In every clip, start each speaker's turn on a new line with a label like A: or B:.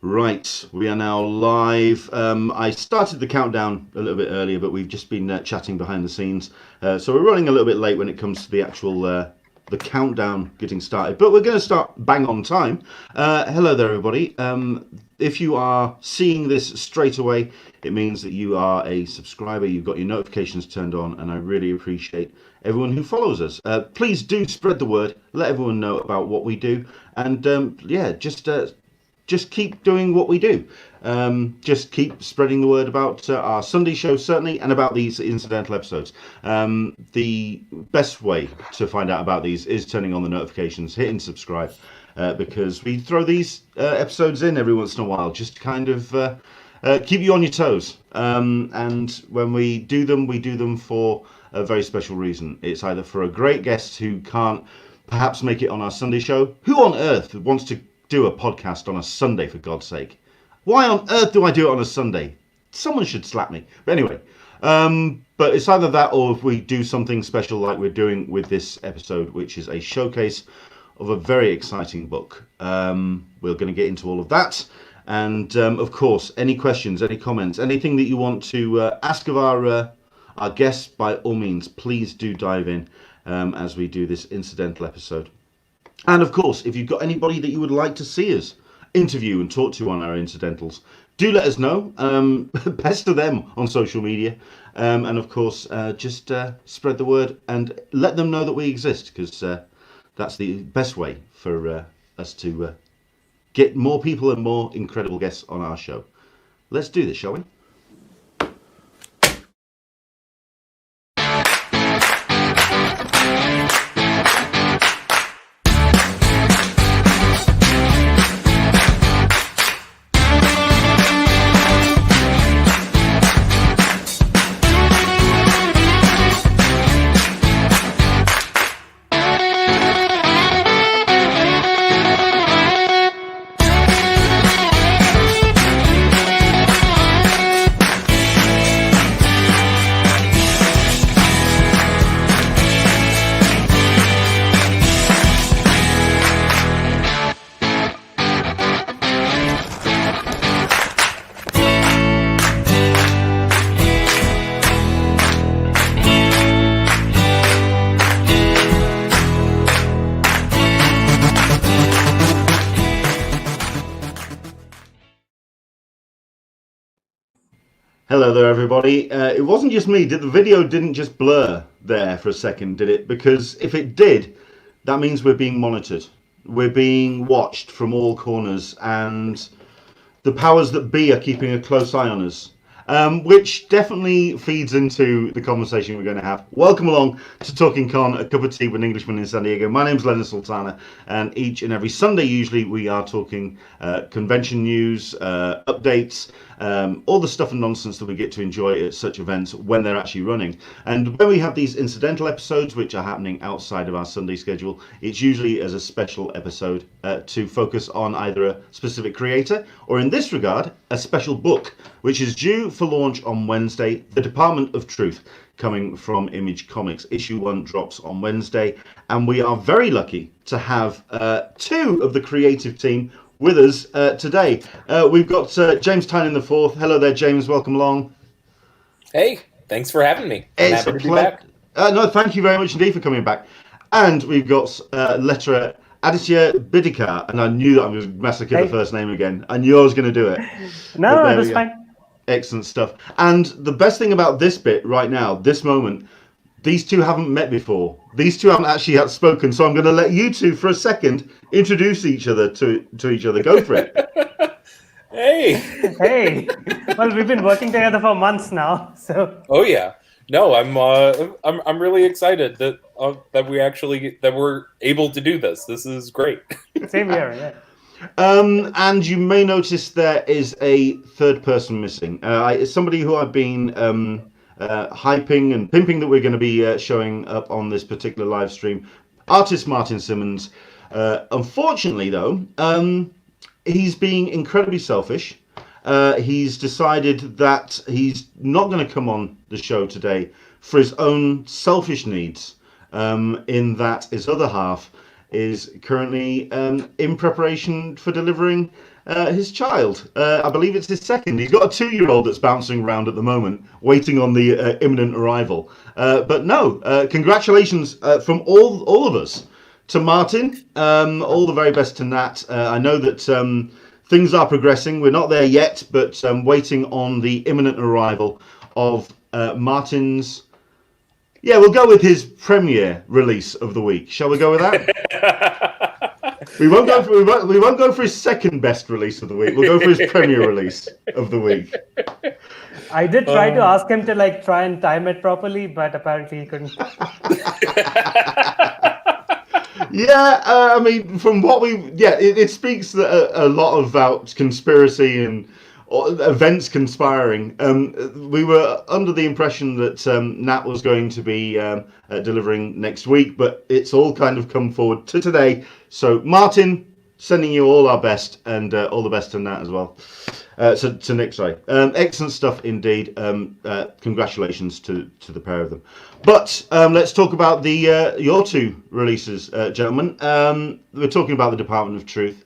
A: Right, we are now live. I started the countdown a little bit earlier, but we've just been chatting behind the scenes. So we're running a little bit late when it comes to the actual the countdown getting started. But we're going to start bang on time. Hello there, everybody. If you are seeing this straight away, it means that you are a subscriber. You've got your notifications turned on, and I really appreciate everyone who follows us. Please do spread the word. Let everyone know about what we do. And yeah, just keep doing what we do. Just keep spreading the word about our Sunday show, certainly, and about these incidental episodes. The best way to find out about these is turning on the notifications, hitting subscribe, because we throw these episodes in every once in a while, just to kind of keep you on your toes. And when we do them for a very special reason. It's either for a great guest who can't perhaps make it on our Sunday show. Who on earth wants to do a podcast on a Sunday, for God's sake? Why on earth do I do it on a Sunday? Someone should slap me. But anyway, but it's either that or if we do something special like we're doing with this episode, which is a showcase of a very exciting book. We're going to get into all of that. And of course, any questions, any comments, anything that you want to ask of our guests, by all means, please do dive in as we do this incidental episode. And of course, if you've got anybody that you would like to see us interview and talk to on our incidentals, do let us know. Pester them on social media. And of course, just spread the word and let them know that we exist, because that's the best way for us to get more people and more incredible guests on our show. Let's do this, shall we? Hello there, everybody. It wasn't just me. The video didn't just blur there for a second, did it? Because if it did, that means we're being monitored. We're being watched from all corners, and the powers that be are keeping a close eye on us, which definitely feeds into the conversation we're going to have. Welcome along to Talking Con, a cup of tea with an Englishman in San Diego. My name's Leonard Sultana, and each and every Sunday, usually, we are talking convention news, updates, all the stuff and nonsense that we get to enjoy at such events when they're actually running. And when we have these incidental episodes, which are happening outside of our Sunday schedule, it's usually as a special episode to focus on either a specific creator, or in this regard, a special book, which is due for launch on Wednesday, The Department of Truth, coming from Image Comics. Issue 1 drops on Wednesday, and we are very lucky to have two of the creative team with us today. We've got James Tynion IV. Hello there, James. Welcome along.
B: Hey, thanks for having me. I'm
A: It's
B: happy
A: a
B: to be back.
A: No, thank you very much indeed for coming back. And we've got letterer Aditya Bidikar, and I knew that I was massacring the first name again. I knew I was going to do it.
C: No, it was fine.
A: Excellent stuff. And the best thing about this bit right now, this moment, these two haven't met before. These two haven't actually spoken, so I'm going to let you two, for a second, introduce each other to each other. Go for it.
B: Hey.
C: Hey. Well, we've been working together for months now, so.
B: Oh yeah. No, I'm really excited that we're able to do this. This is great.
C: Same here, yeah.
A: And you may notice there is a third person missing. It's somebody who I've been hyping and pimping that we're going to be showing up on this particular live stream. Artist Martin Simmonds. Unfortunately, though, he's being incredibly selfish. He's decided that he's not going to come on the show today for his own selfish needs, in that his other half is currently in preparation for delivering his child. I believe it's his second. He's got a 2-year-old that's bouncing around at the moment, waiting on the imminent arrival. But no, congratulations from all of us to Martin. All the very best to Nat. I know that things are progressing. We're not there yet, but waiting on the imminent arrival of Martin's. Yeah, we'll go with his premiere release of the week. Shall we go with that? We won't go for his second best release of the week. We'll go for his premiere release of the week.
C: I did try to ask him to try and time it properly, but apparently he couldn't.
A: Yeah, I mean, from what it speaks a lot about conspiracy and events conspiring. We were under the impression that Nat was going to be delivering next week, but it's all kind of come forward to today. So, Martin, sending you all our best, and all the best to Nat as well. To Nick, sorry. Excellent stuff indeed. Congratulations to the pair of them. But let's talk about the your two releases, gentlemen. We're talking about the Department of Truth.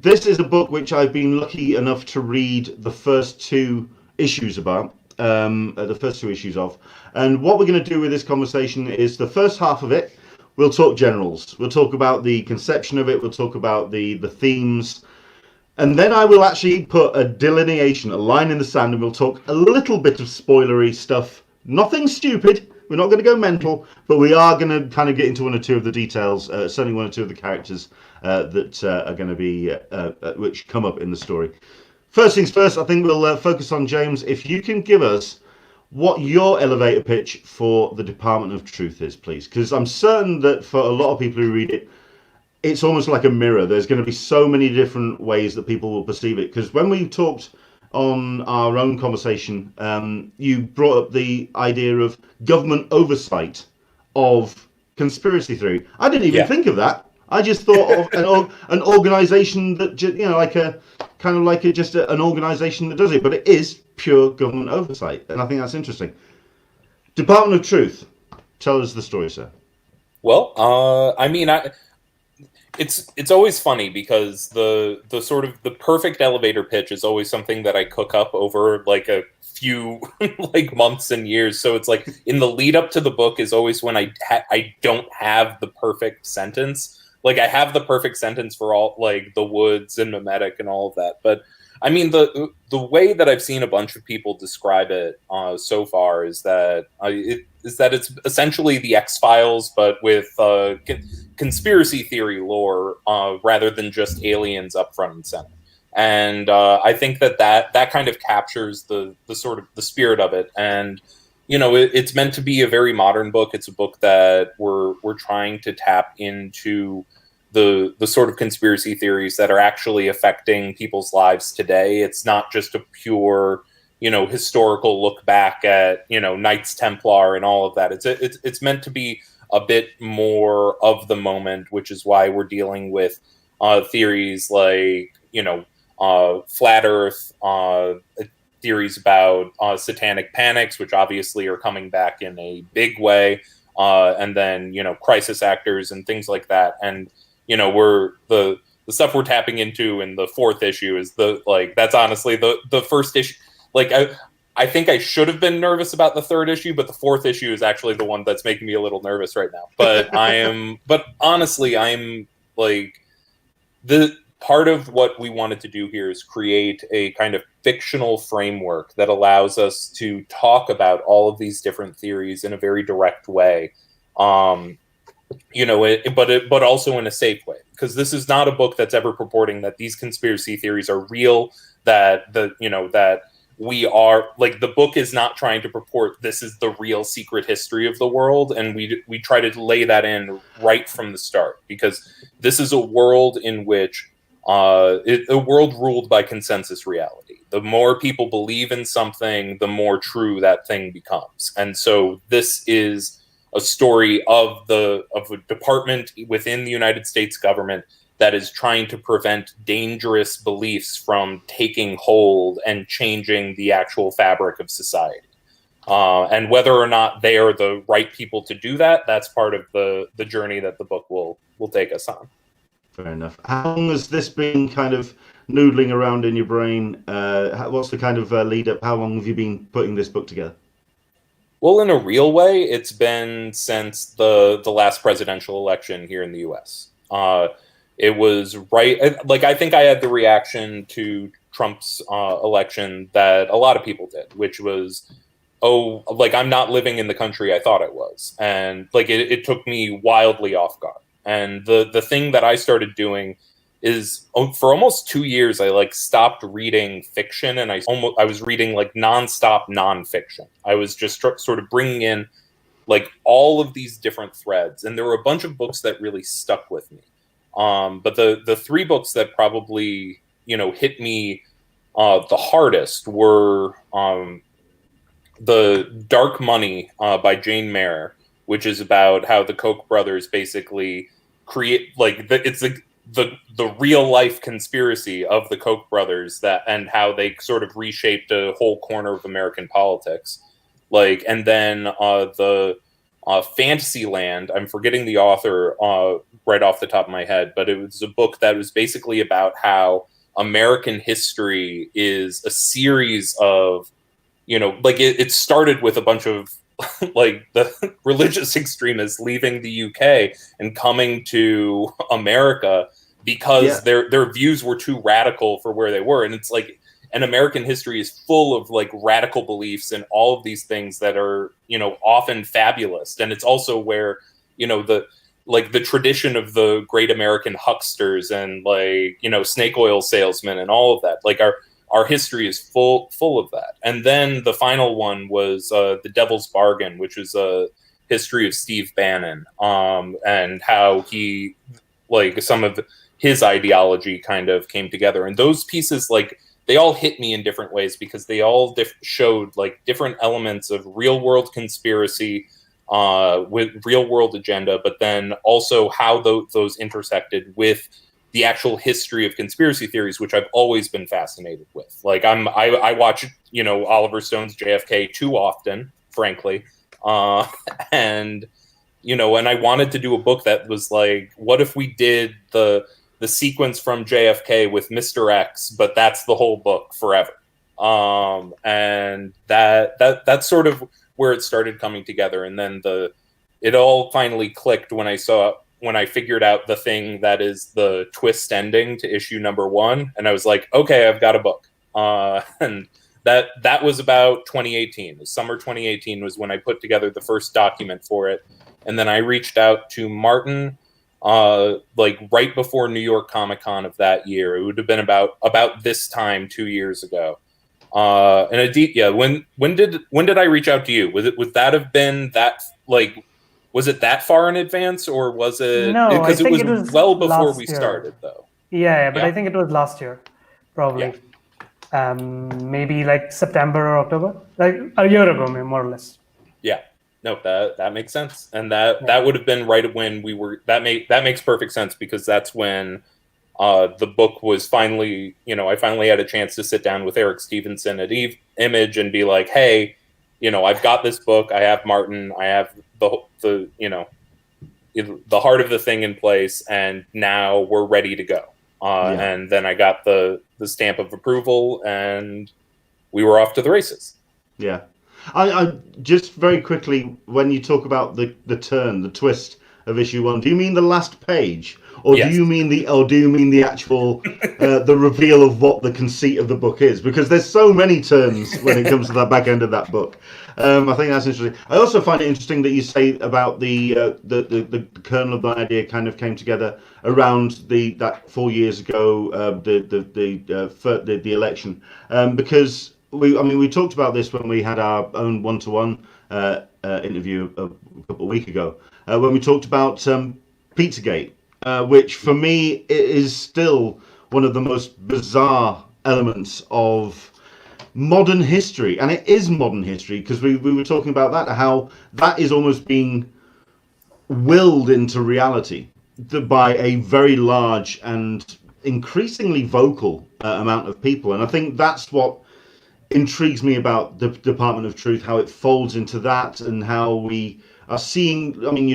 A: This is a book which I've been lucky enough to read the first 2 issues about, the first 2 issues of. And what we're going to do with this conversation is the first half of it, we'll talk generals. We'll talk about the conception of it. We'll talk about the themes. And then I will actually put a delineation, a line in the sand, and we'll talk a little bit of spoilery stuff. Nothing stupid. We're not going to go mental, but we are going to kind of get into 1 or 2 of the details, certainly 1 or 2 of the characters that are going to be, which come up in the story. First things first, I think we'll focus on James. If you can give us what your elevator pitch for the Department of Truth is, please. Because I'm certain that for a lot of people who read it, it's almost like a mirror. There's going to be so many different ways that people will perceive it. Because when we talked on our own conversation, you brought up the idea of government oversight of conspiracy theory. I didn't even think of that. I just thought of an organization that, just an organization that does it. But it is pure government oversight. And I think that's interesting. Department of Truth. Tell us the story, sir.
B: Well, it's always funny because the sort of the perfect elevator pitch is always something that I cook up over a few months and years. So it's in the lead up to the book is always when I don't have the perfect sentence. I have the perfect sentence for all the woods and mimetic and all of that. But I mean the way that I've seen a bunch of people describe it so far is that it's essentially the X-Files, but with conspiracy theory lore rather than just aliens up front and center. And I think that kind of captures the sort of the spirit of it. And it's meant to be a very modern book. It's a book that we're trying to tap into the sort of conspiracy theories that are actually affecting people's lives today. It's not just a pure historical look back at Knights Templar and all of that. It's meant to be a bit more of the moment, which is why we're dealing with theories like flat Earth, theories about satanic panics, which obviously are coming back in a big way, and then crisis actors and things like that. And we're the stuff we're tapping into in the 4th issue is that's honestly the first issue. I think I should have been nervous about the 3rd issue, but the 4th issue is actually the one that's making me a little nervous right now. But but honestly, I'm the part of what we wanted to do here is create a kind of fictional framework that allows us to talk about all of these different theories in a very direct way. But also in a safe way, because this is not a book that's ever purporting that these conspiracy theories are real, that we are the book is not trying to purport this is the real secret history of the world, and we try to lay that in right from the start, because this is a world in which a world ruled by consensus reality. The more people believe in something, the more true that thing becomes. And so this is a story of a department within the United States government that is trying to prevent dangerous beliefs from taking hold and changing the actual fabric of society. And whether or not they are the right people to do that, that's part of the journey that the book will take us on.
A: Fair enough. How long has this been kind of noodling around in your brain? What's the kind of lead up? How long have you been putting this book together?
B: Well, in a real way, it's been since the last presidential election here in the U.S. It was right, like I think I had the reaction to Trump's election that a lot of people did, which was, oh, like I'm not living in the country I thought I was, and like it took me wildly off guard. And the thing that I started doing is, for almost 2 years I like stopped reading fiction, and I was reading like nonstop nonfiction. I was just sort of bringing in like all of these different threads, and there were a bunch of books that really stuck with me. But the three books that probably hit me the hardest were the Dark Money by Jane Mayer, which is about how the Koch brothers basically create it's the real life conspiracy of the Koch brothers, and how they sort of reshaped a whole corner of American politics. And then the Fantasyland, I'm forgetting the author right off the top of my head, but it was a book that was basically about how American history is a series of, it started with a bunch of like the religious extremists leaving the UK and coming to America because their views were too radical for where they were. And it's like, and American history is full of like radical beliefs and all of these things that are, often fabulous. And it's also where, the tradition of the great American hucksters and snake oil salesmen and all of that, our history is full of that. And then the final one was The Devil's Bargain, which is a history of Steve Bannon, and how he, some of his ideology kind of came together. And those pieces, they all hit me in different ways because they all showed different elements of real world conspiracy with real world agenda, but then also how those intersected with the actual history of conspiracy theories, which I've always been fascinated with. I watch, Oliver Stone's JFK too often, frankly. And I wanted to do a book that was what if we did the sequence from JFK with Mr. X, but that's the whole book forever. And that's sort of where it started coming together. And then it all finally clicked when I figured out the thing that is the twist ending to issue number 1. And I was like, okay, I've got a book. And that was about 2018. The summer 2018 was when I put together the first document for it. And then I reached out to Martin, right before New York Comic Con of that year. It would have been about this time 2 years ago. And Aditya, when did I reach out to you? Would that have been that was it that far in advance, or was it?
C: No,
B: because
C: I think
B: it was
C: was
B: well before we
C: year.
B: started, though.
C: Yeah, but I think it was last year, probably. Yeah. Maybe September or October, a year ago, more or less. Yeah,
B: no, that makes sense, and that would have been right when we were. That makes perfect sense, because that's when the book was finally. I finally had a chance to sit down with Eric Stevenson at Image and be like, hey, I've got this book. I have Martin. I have the heart of the thing in place, and now we're ready to go. And then I got the stamp of approval, and we were off to the races.
A: Yeah. I just very quickly, when you talk about the twist of issue 1, do you mean the last page, or do you mean the actual the reveal of what the conceit of the book is? Because there's so many turns when it comes to that back end of that book. I think that's interesting. I also find it interesting that you say about the kernel of the idea kind of came together around that 4 years ago, the election, because we talked about this when we had our own one-to-one interview a couple of weeks ago, when we talked about Pizzagate, which for me is still one of the most bizarre elements of modern history. And it is modern history, because we were talking about that, how that is almost being willed into reality by a very large and increasingly vocal amount of people. And I think that's what intrigues me about the Department of Truth, how it folds into that, and how we are seeing. I mean,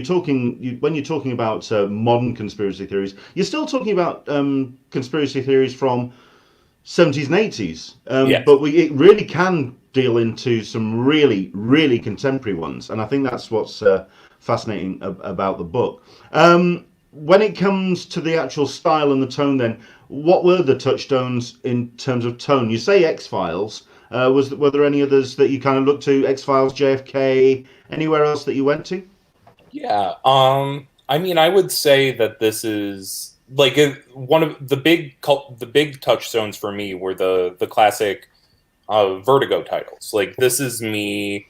A: when you're talking about modern conspiracy theories, you're still talking about conspiracy theories from 70s and 80s,
B: Yes.
A: but it really can deal into some really, really contemporary ones, and I think that's what's fascinating about the book. When it comes to the actual style and the tone, then, what were the touchstones in terms of tone? You say X-Files. Were there any others that you kind of looked to? X-Files, JFK, anywhere else that you went to?
B: Yeah. I mean, I would say that this is like one of the big touchstones for me were the classic Vertigo titles. Like this is me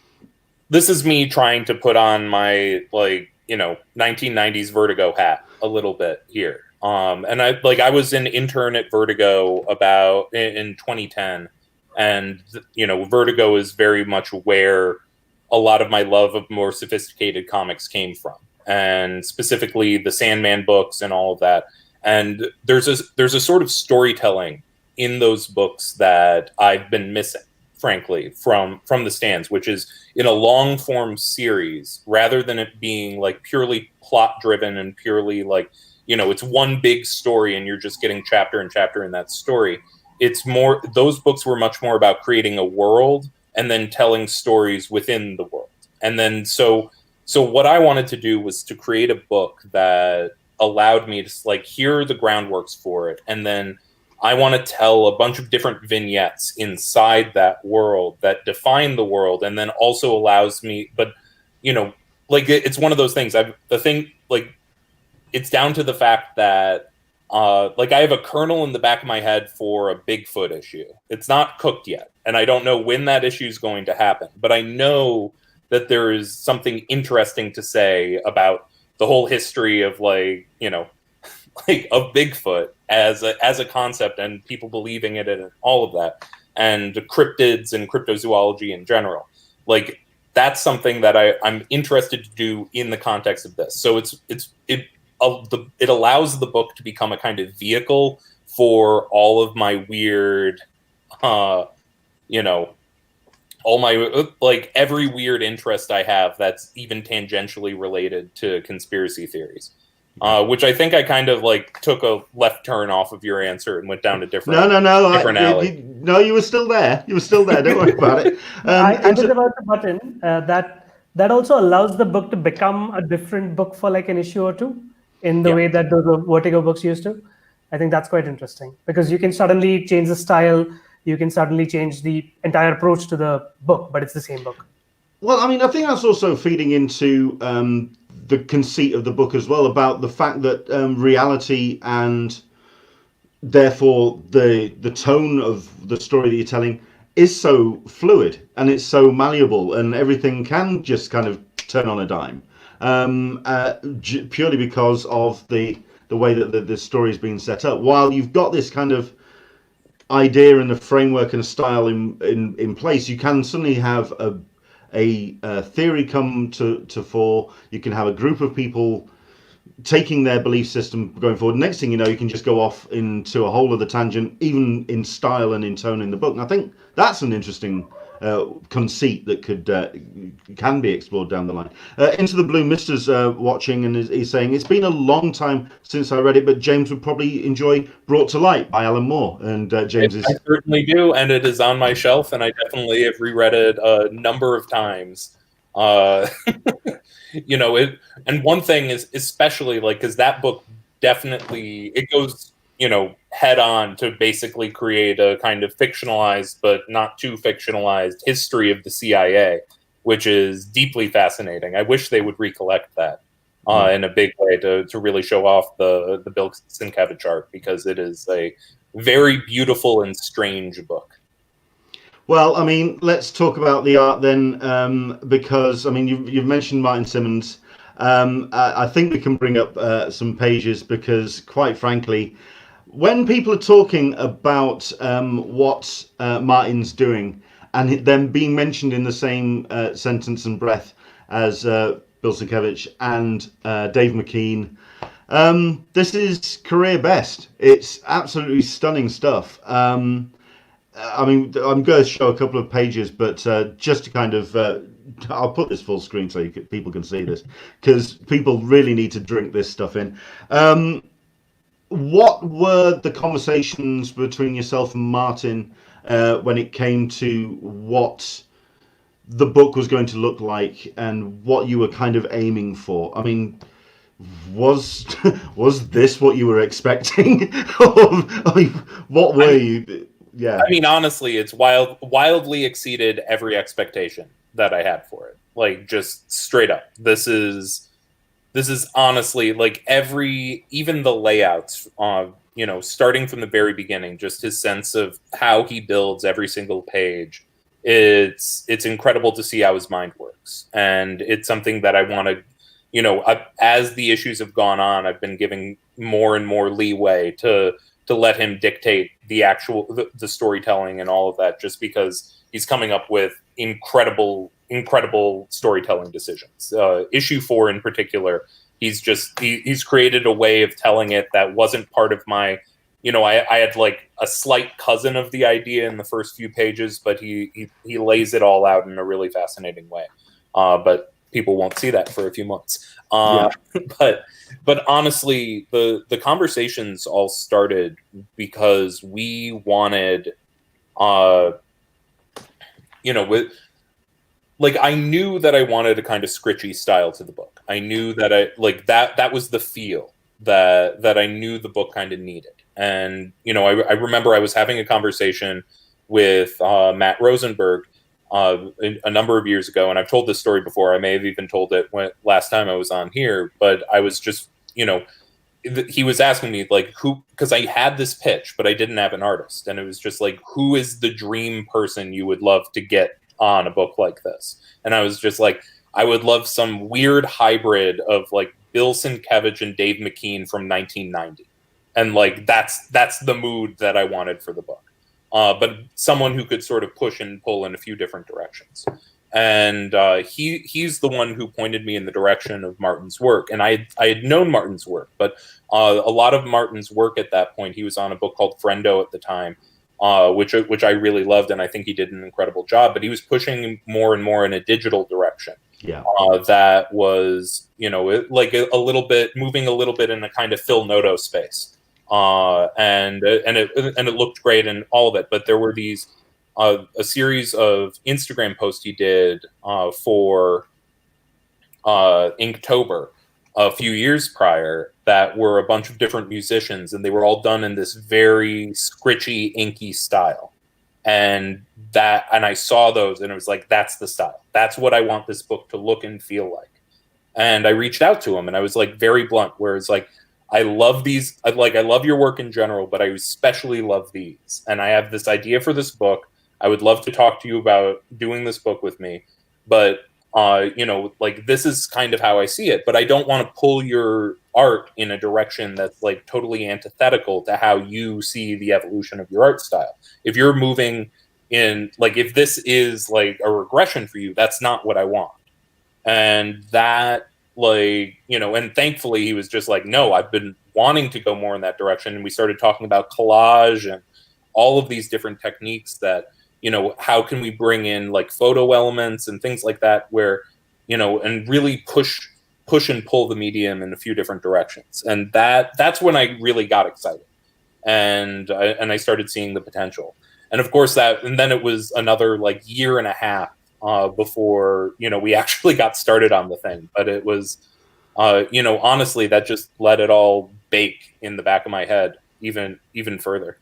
B: trying to put on my 1990s Vertigo hat a little bit here. And I was an intern at Vertigo about in 2010, and Vertigo is very much where a lot of my love of more sophisticated comics came from, and specifically the Sandman books and all of that. And there's a sort of storytelling in those books that I've been missing, frankly, from the stands, which is in a long form series rather than it being like purely plot driven and purely like, it's one big story and you're just getting chapter and chapter in that story. It's more, those books were much more about creating a world and then telling stories within the world. And then so what I wanted to do was to create a book that allowed me to like hear the groundworks for it, and then I want to tell a bunch of different vignettes inside that world that define the world, and then also allows me, but it's one of those things. It's down to the fact that I have a kernel in the back of my head for a Bigfoot issue. It's not cooked yet, and I don't know when that issue is going to happen, but I know that there is something interesting to say about the whole history of of Bigfoot as a concept and people believing it and all of that, and cryptids and cryptozoology in general. Like that's something that I'm interested to do in the context of this. So it allows the book to become a kind of vehicle for all of my weird, all my every weird interest I have that's even tangentially related to conspiracy theories. Which I think I kind of took a left turn off of your answer and went down a different different alley.
A: You were still there. You were still there. Don't worry about it.
C: I was about to butt in that also allows the book to become a different book for like an issue or two in the way that the Vertigo books used to. I think that's quite interesting because you can suddenly change the style. You can suddenly change the entire approach to the book, but it's the same book.
A: Well, I mean, I think that's also feeding into the conceit of the book as well, about the fact that reality and therefore the tone of the story that you're telling is so fluid and it's so malleable, and everything can just kind of turn on a dime, purely because of the way that the story is being set up. While you've got this kind of idea and a framework and a style in place, you can suddenly have a theory come to fore. You can have a group of people taking their belief system going forward. Next thing you know, you can just go off into a whole other tangent, even in style and in tone in the book. And I think that's an interesting conceit that can be explored down the line. Into the Blue Mister's watching, and he's saying it's been a long time since I read it, but James would probably enjoy Brought to Light by Alan Moore. And James
B: I certainly do, and it is on my shelf, and I definitely have reread it a number of times. And one thing is especially because that book definitely it goes head on to basically create a kind of fictionalized but not too fictionalized history of the CIA, which is deeply fascinating. I wish they would recollect that in a big way to really show off the Bill Sienkiewicz art, because it is a very beautiful and strange book.
A: Well, I mean, let's talk about the art then, because I mean, you've mentioned Martin Simmonds. I think we can bring up some pages because, quite frankly, when people are talking about what Martin's doing and them being mentioned in the same sentence and breath as Bill Sienkiewicz and Dave McKean, this is career best. It's absolutely stunning stuff. I mean, I'm going to show a couple of pages, but just to kind of, I'll put this full screen so people can see this, because people really need to drink this stuff in. What were the conversations between yourself and Martin when it came to what the book was going to look like and what you were kind of aiming for? I mean, was this what you were expecting? I mean, what were you? Yeah.
B: I mean, honestly, it's wildly exceeded every expectation that I had for it. Like, just straight up. This is honestly like even the layouts, starting from the very beginning, just his sense of how he builds every single page. It's incredible to see how his mind works. And it's something that I want to, as the issues have gone on, I've been giving more and more leeway to let him dictate the storytelling and all of that, just because he's coming up with incredible storytelling decisions. Issue 4 in particular, he's created a way of telling it that wasn't part of my, I had like a slight cousin of the idea in the first few pages, but he lays it all out in a really fascinating way. But people won't see that for a few months.
A: Yeah.
B: But honestly, the conversations all started because we wanted, I knew that I wanted a kind of scritchy style to the book. I knew that that was the feel that I knew the book kind of needed. And, I remember I was having a conversation with Matt Rosenberg a number of years ago, and I've told this story before. I may have even told it last time I was on here, but I was just, he was asking me because I had this pitch, but I didn't have an artist. And it was just like, who is the dream person you would love to get on a book like this? And I was just like, I would love some weird hybrid of like Bill Sienkiewicz and Dave McKean from 1990. And that's the mood that I wanted for the book. But someone who could sort of push and pull in a few different directions. And he's the one who pointed me in the direction of Martin's work. And I had known Martin's work, but a lot of Martin's work at that point, he was on a book called Friendo at the time, which I really loved, and I think he did an incredible job. But he was pushing more and more in a digital direction.
A: Yeah.
B: That was, a little bit moving a little bit in a kind of Phil Noto space. And it looked great and all of it, but there were these a series of Instagram posts he did for Inktober a few years prior that were a bunch of different musicians, and they were all done in this very scritchy, inky style. And I saw those, and it was like, that's the style. That's what I want this book to look and feel like. And I reached out to him, and I was like very blunt, where it's like, I love these. I love your work in general, but I especially love these. And I have this idea for this book. I would love to talk to you about doing this book with me. But, this is kind of how I see it. But I don't want to pull your art in a direction that's like totally antithetical to how you see the evolution of your art style. If you're moving in, if this is like a regression for you, that's not what I want. And that, and thankfully he was just like, no, I've been wanting to go more in that direction. And we started talking about collage and all of these different techniques that, how can we bring in like photo elements and things like that where, and really push and pull the medium in a few different directions. And that's when I really got excited. And I started seeing the potential. And of course and then it was another like year and a half before, we actually got started on the thing. But it was, honestly, that just let it all bake in the back of my head even further.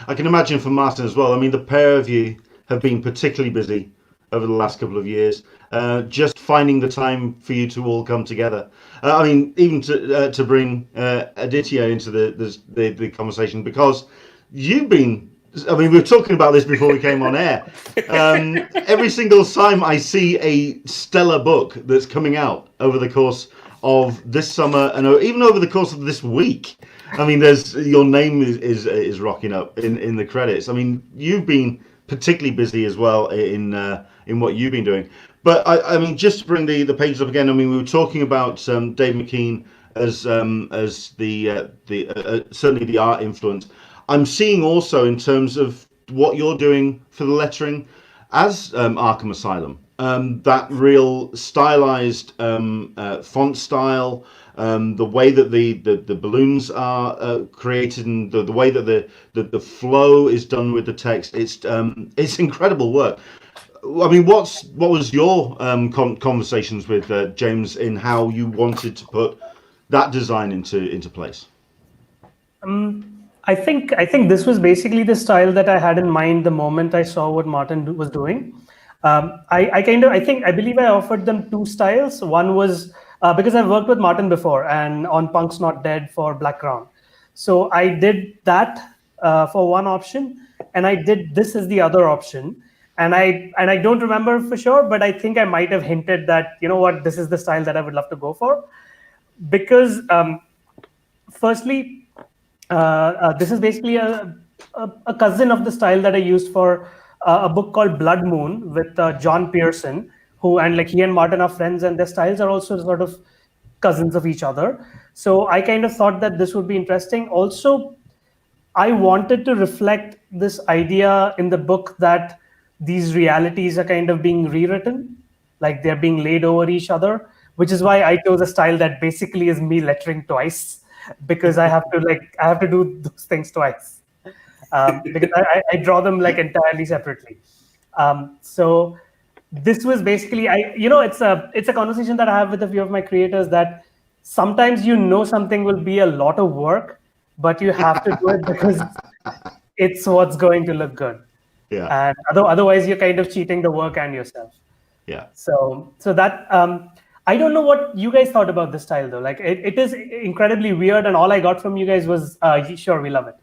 A: I can imagine for Martin as well. I mean, the pair of you have been particularly busy over the last couple of years, just finding the time for you to all come together. I mean, even to bring Aditya into the conversation, because you've been, I mean, we were talking about this before we came on air. Every single time I see a stellar book that's coming out over the course of this summer and even over the course of this week, I mean, your name is rocking up in the credits. I mean, you've been particularly busy as well in what you've been doing. But I mean, just to bring the pages up again. I mean, we were talking about Dave McKean as the certainly the art influence. I'm seeing also in terms of what you're doing for the lettering as Arkham Asylum. That real stylized font style, the way that the balloons are created, and the way that the flow is done with the text, it's incredible work. I mean, what was your conversations with James in how you wanted to put that design into place?
C: I think this was basically the style that I had in mind the moment I saw what Martin was doing. I believe I offered them two styles. One was because I've worked with Martin before and on Punk's Not Dead for Black Crown. So I did that for one option, and I did this as the other option. And I don't remember for sure, but I think I might have hinted that, you know what, this is the style that I would love to go for. Because firstly, this is basically a cousin of the style that I used for a book called Blood Moon with John Pearson, he and Martin are friends, and their styles are also sort of cousins of each other. So I kind of thought that this would be interesting. Also, I wanted to reflect this idea in the book that these realities are kind of being rewritten, like they're being laid over each other, which is why I chose a style that basically is me lettering twice, because I have to do those things twice, because I draw them like entirely separately. So this was basically, it's a conversation that I have with a few of my creators, that sometimes something will be a lot of work, but you have to do it because it's what's going to look good.
A: Yeah.
C: And otherwise you're kind of cheating the work and yourself.
A: Yeah.
C: So that I don't know what you guys thought about this style though. Like it is incredibly weird, and all I got from you guys was sure, we love it.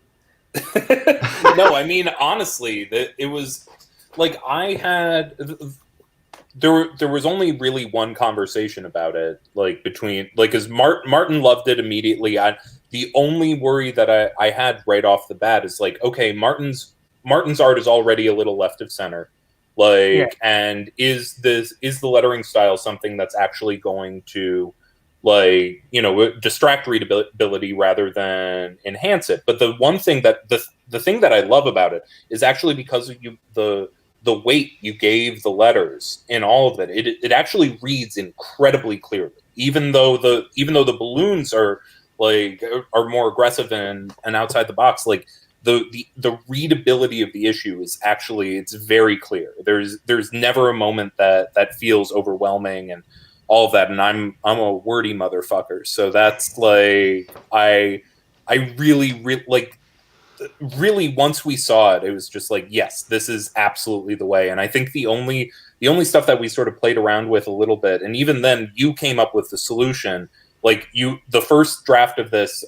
B: No, I mean, honestly, it was like there was only really one conversation about it, like between, like, because Martin loved it immediately. The only worry that I had right off the bat is like, okay, Martin's art is already a little left of center, and is the lettering style something that's actually going to, like, distract readability rather than enhance it? But the one thing that the thing that I love about it is actually because of the weight you gave the letters in all of it. It actually reads incredibly clearly, even though the balloons are more aggressive and outside the box. Like the readability of the issue is actually, it's very clear. There's never a moment that feels overwhelming and all of that. And I'm a wordy motherfucker, so that's like I really, once we saw it, it was just like, yes, this is absolutely the way. And I think the only stuff that we sort of played around with a little bit, and even then you came up with the solution. Like the first draft of this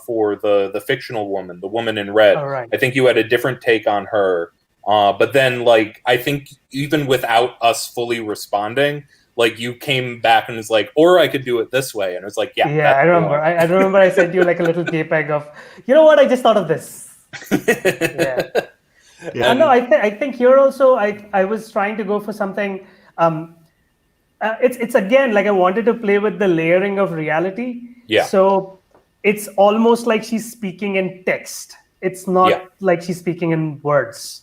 B: for the fictional woman, the woman in red,
C: right.
B: I think you had a different take on her. But then, like, I think even without us fully responding, like, you came back and was like, or I could do it this way. And it was like, yeah.
C: Yeah, I remember. I remember I sent you like a little JPEG of, you know what, I just thought of this. Yeah. No, I think here also I was trying to go for something. It's again, like, I wanted to play with the layering of reality.
B: Yeah.
C: So it's almost like she's speaking in text. It's not like she's speaking in words,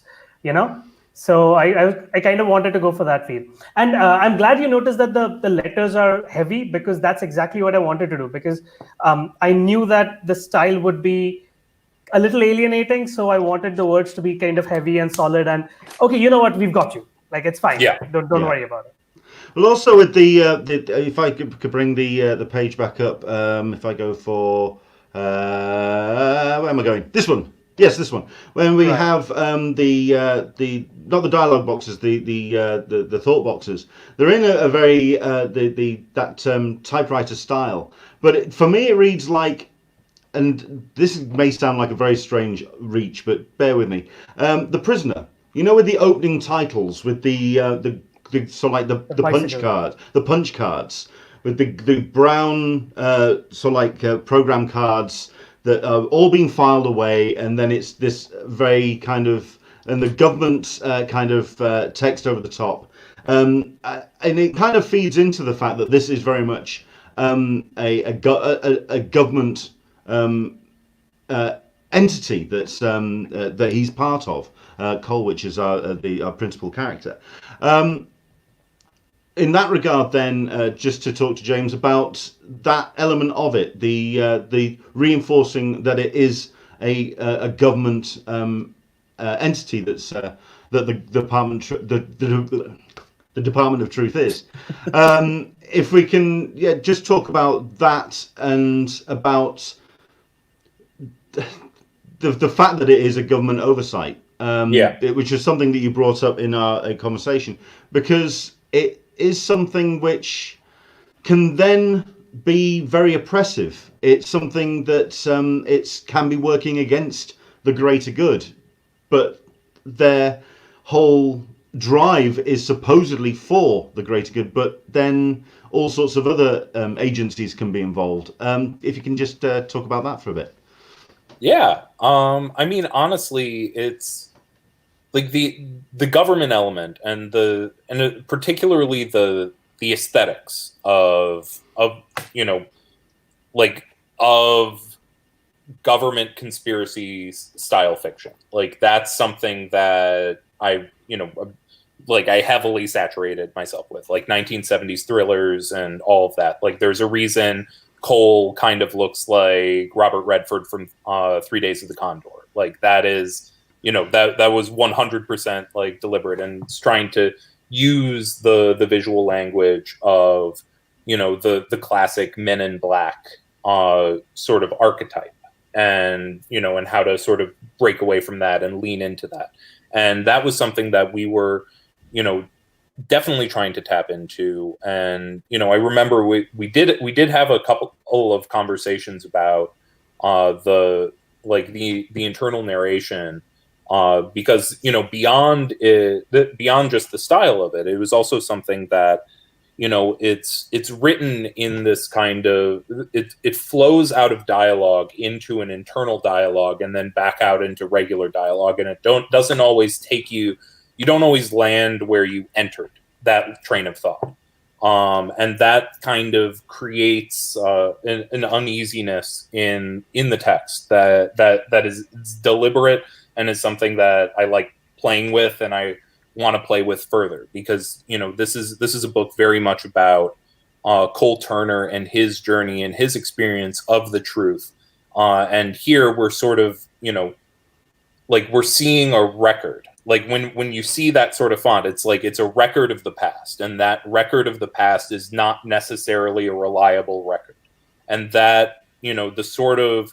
C: So I kind of wanted to go for that feel. And I'm glad you noticed that the letters are heavy, because that's exactly what I wanted to do. Because I knew that the style would be a little alienating, so I wanted the words to be kind of heavy and solid. And okay, you know what? We've got you. Like, it's fine.
B: Yeah.
C: Don't worry about it.
A: Well, also with the if I could bring the page back up, if I go for where am I going? This one. Yes, this one. When we have the not the dialogue boxes, the thought boxes. They're in a very that typewriter style. But for me, it reads like, and this may sound like a very strange reach, but bear with me. The Prisoner. With the opening titles, with the punch cards, with the brown program cards that are all being filed away, and then it's this very kind of, and the government kind of text over the top, and it kind of feeds into the fact that this is very much a government entity that's that he's part of. Colwich is our principal character. In that regard, then, just to talk to James about that element of it, the reinforcing that it is a government entity that's that the Department of Truth is. If we can, just talk about that and about the fact that it is a government oversight, which is something that you brought up in our conversation, because it is something which can then be very oppressive. It's something that it can be working against the greater good, but their whole drive is supposedly for the greater good, but then all sorts of other agencies can be involved. If you can just talk about that for a bit.
B: Yeah. I mean, honestly, it's like the government element and particularly the aesthetics of of government conspiracy style fiction. Like, that's something that I heavily saturated myself with, like 1970s thrillers and all of that. Like, there's a reason Cole kind of looks like Robert Redford from 3 Days of the Condor. Like, that is, that was 100% like deliberate, and it's trying to use the visual language of, the classic Men in Black sort of archetype, and and how to sort of break away from that and lean into that. And that was something that we were, definitely trying to tap into. And I remember we did have a couple of conversations about the internal narration, because beyond just the style of it, it was also something that it's written in this kind of, it flows out of dialogue into an internal dialogue and then back out into regular dialogue, and it doesn't always take you don't always land where you entered that train of thought, and that kind of creates an uneasiness in the text that is deliberate, and is something that I like playing with, and I want to play with further, because this is a book very much about Cole Turner and his journey and his experience of the truth, and here we're sort of we're seeing a record. Like, when you see that sort of font, it's like it's a record of the past, and that record of the past is not necessarily a reliable record, and that the sort of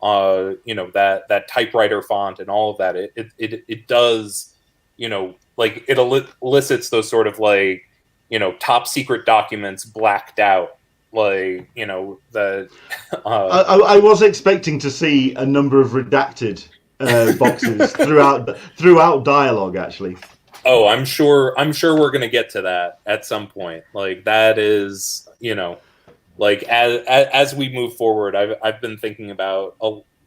B: that typewriter font and all of that, it does it elicits those sort of top secret documents blacked out, I
A: was expecting to see a number of redacted boxes throughout dialogue, actually.
B: Oh, I'm sure we're gonna get to that at some point. Like, that is, as we move forward, I've been thinking about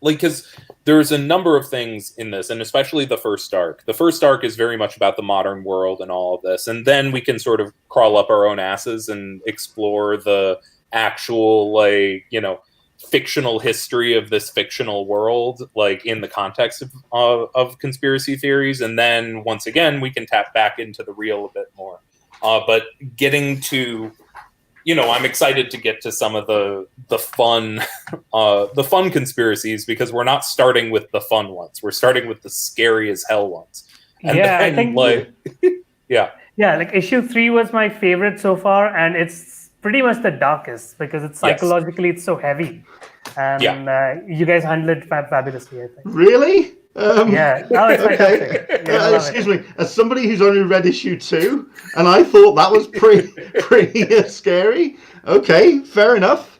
B: because there's a number of things in this, and especially the first arc. The first arc is very much about the modern world and all of this, and then we can sort of crawl up our own asses and explore the actual fictional history of this fictional world, in the context of conspiracy theories, and then once again we can tap back into the real a bit more. But getting to, I'm excited to get to some of the fun conspiracies, because we're not starting with the fun ones. We're starting with the scary as hell ones. And
C: yeah,
B: then,
C: I think issue 3 was my favorite so far, and it's pretty much the darkest, because it's psychologically it's so heavy, and you guys handle it fabulously, I think.
A: Really?
C: Yeah. No, it's
A: okay. Excuse me. As somebody who's only read issue 2, and I thought that was pretty scary. Okay, fair enough.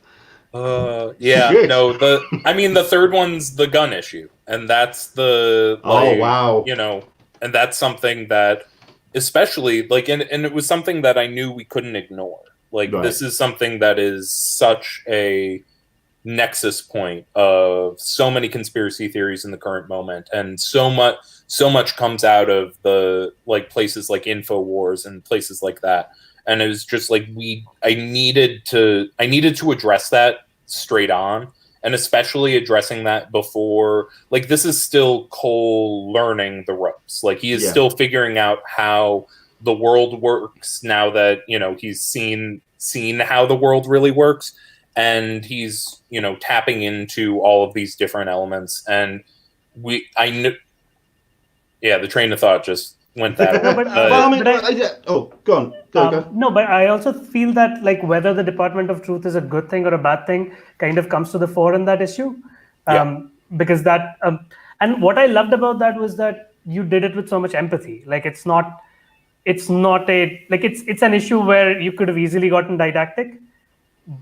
B: Good. No, the third one's the gun issue, and that's the
A: wow.
B: And that's something that, especially and it was something that I knew we couldn't ignore. Right. This is something that is such a nexus point of so many conspiracy theories in the current moment, and so much comes out of the places like InfoWars and places like that. And it was just I needed to address that straight on, and especially addressing that before, like, this is still Cole learning the ropes. Like, he is still figuring out how the world works now that, you know, he's seen how the world really works, and he's, you know, tapping into all of these different elements. And the train of thought just went that way.
A: Go on. Go.
C: No, but I also feel that, like, whether the Department of Truth is a good thing or a bad thing kind of comes to the fore in that issue. Because that, and what I loved about that was that you did it with so much empathy. Like, it's not it's an issue where you could have easily gotten didactic,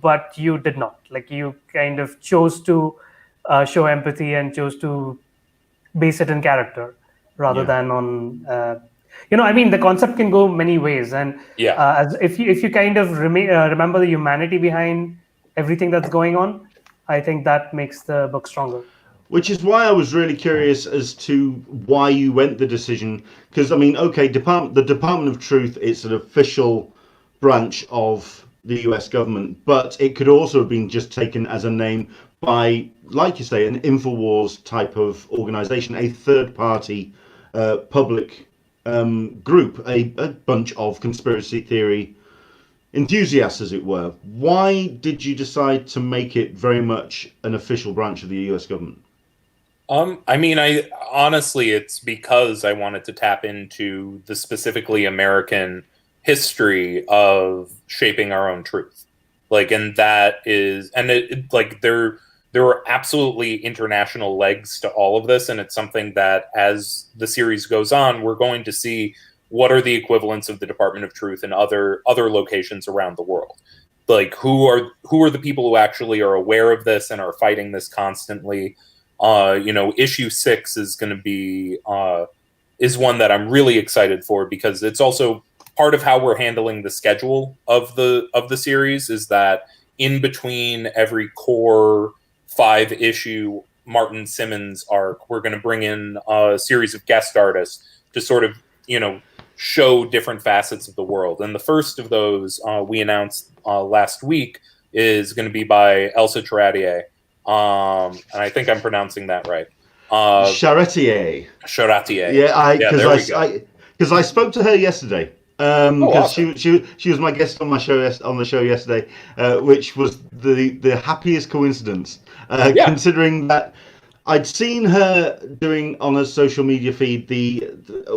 C: but you did not. Like, you kind of chose to show empathy and chose to base it in character rather than on, I mean, the concept can go many ways. And as if you kind of remember the humanity behind everything that's going on, I think that makes the book stronger.
A: Which is why I was really curious as to why you went the decision. Because, I mean, okay, the Department of Truth, it's an official branch of the US government, but it could also have been just taken as a name by, like you say, an InfoWars type of organization, a third-party public group, a bunch of conspiracy theory enthusiasts, as it were. Why did you decide to make it very much an official branch of the US government?
B: I mean, honestly, it's because I wanted to tap into the specifically American history of shaping our own truth. Like, and that is, and there are absolutely international legs to all of this, and it's something that, as the series goes on, we're going to see what are the equivalents of the Department of Truth in other locations around the world. Like, who are the people who actually are aware of this and are fighting this constantly? Issue 6 is going to be is one that I'm really excited for, because it's also part of how we're handling the schedule of the series, is that in between every core 5-issue Martin Simmonds arc, we're going to bring in a series of guest artists to sort of, show different facets of the world. And the first of those we announced last week is going to be by Elsa Charatier. And I think I'm pronouncing that right.
A: Charatier.
B: Yeah,
A: because I spoke to her yesterday.
B: Awesome.
A: she was my guest on the show yesterday, which was the happiest coincidence, considering that I'd seen her doing on a social media feed the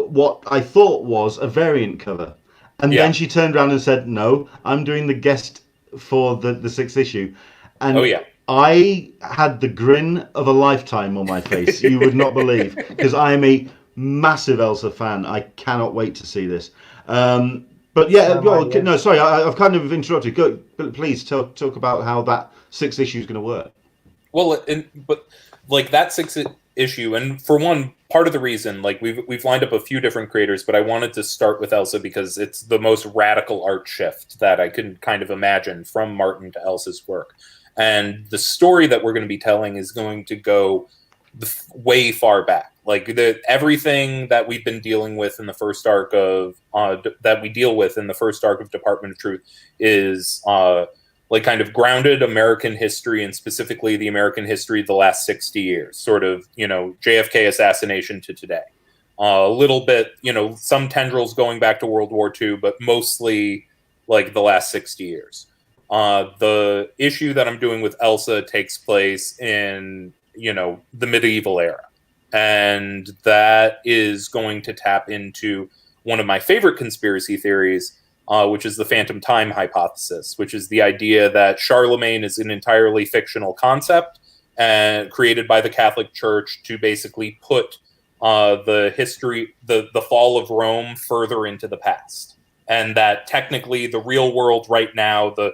A: what I thought was a variant cover, and then she turned around and said, "No, I'm doing the guest for the 6th issue," and I had the grin of a lifetime on my face. You would not believe, because I am a massive Elsa fan. I cannot wait to see this. But no, sorry, I've kind of interrupted. Go, please talk about how that 6th issue is going to work.
B: Well, but like that 6th issue, and for one, part of the reason, like, we've lined up a few different creators, but I wanted to start with Elsa because it's the most radical art shift that I can kind of imagine from Martin to Elsa's work. And the story that we're going to be telling is going to go way far back. Like, everything that we've been dealing with in the first arc of Department of Truth is like kind of grounded American history, and specifically the American history of the last 60 years, sort of, JFK assassination to today. A little bit, some tendrils going back to World War II, but mostly like the last 60 years. The issue that I'm doing with Elsa takes place in, the medieval era. And that is going to tap into one of my favorite conspiracy theories, which is the phantom time hypothesis, which is the idea that Charlemagne is an entirely fictional concept and created by the Catholic Church to basically put the fall of Rome further into the past. And that technically the real world right now, the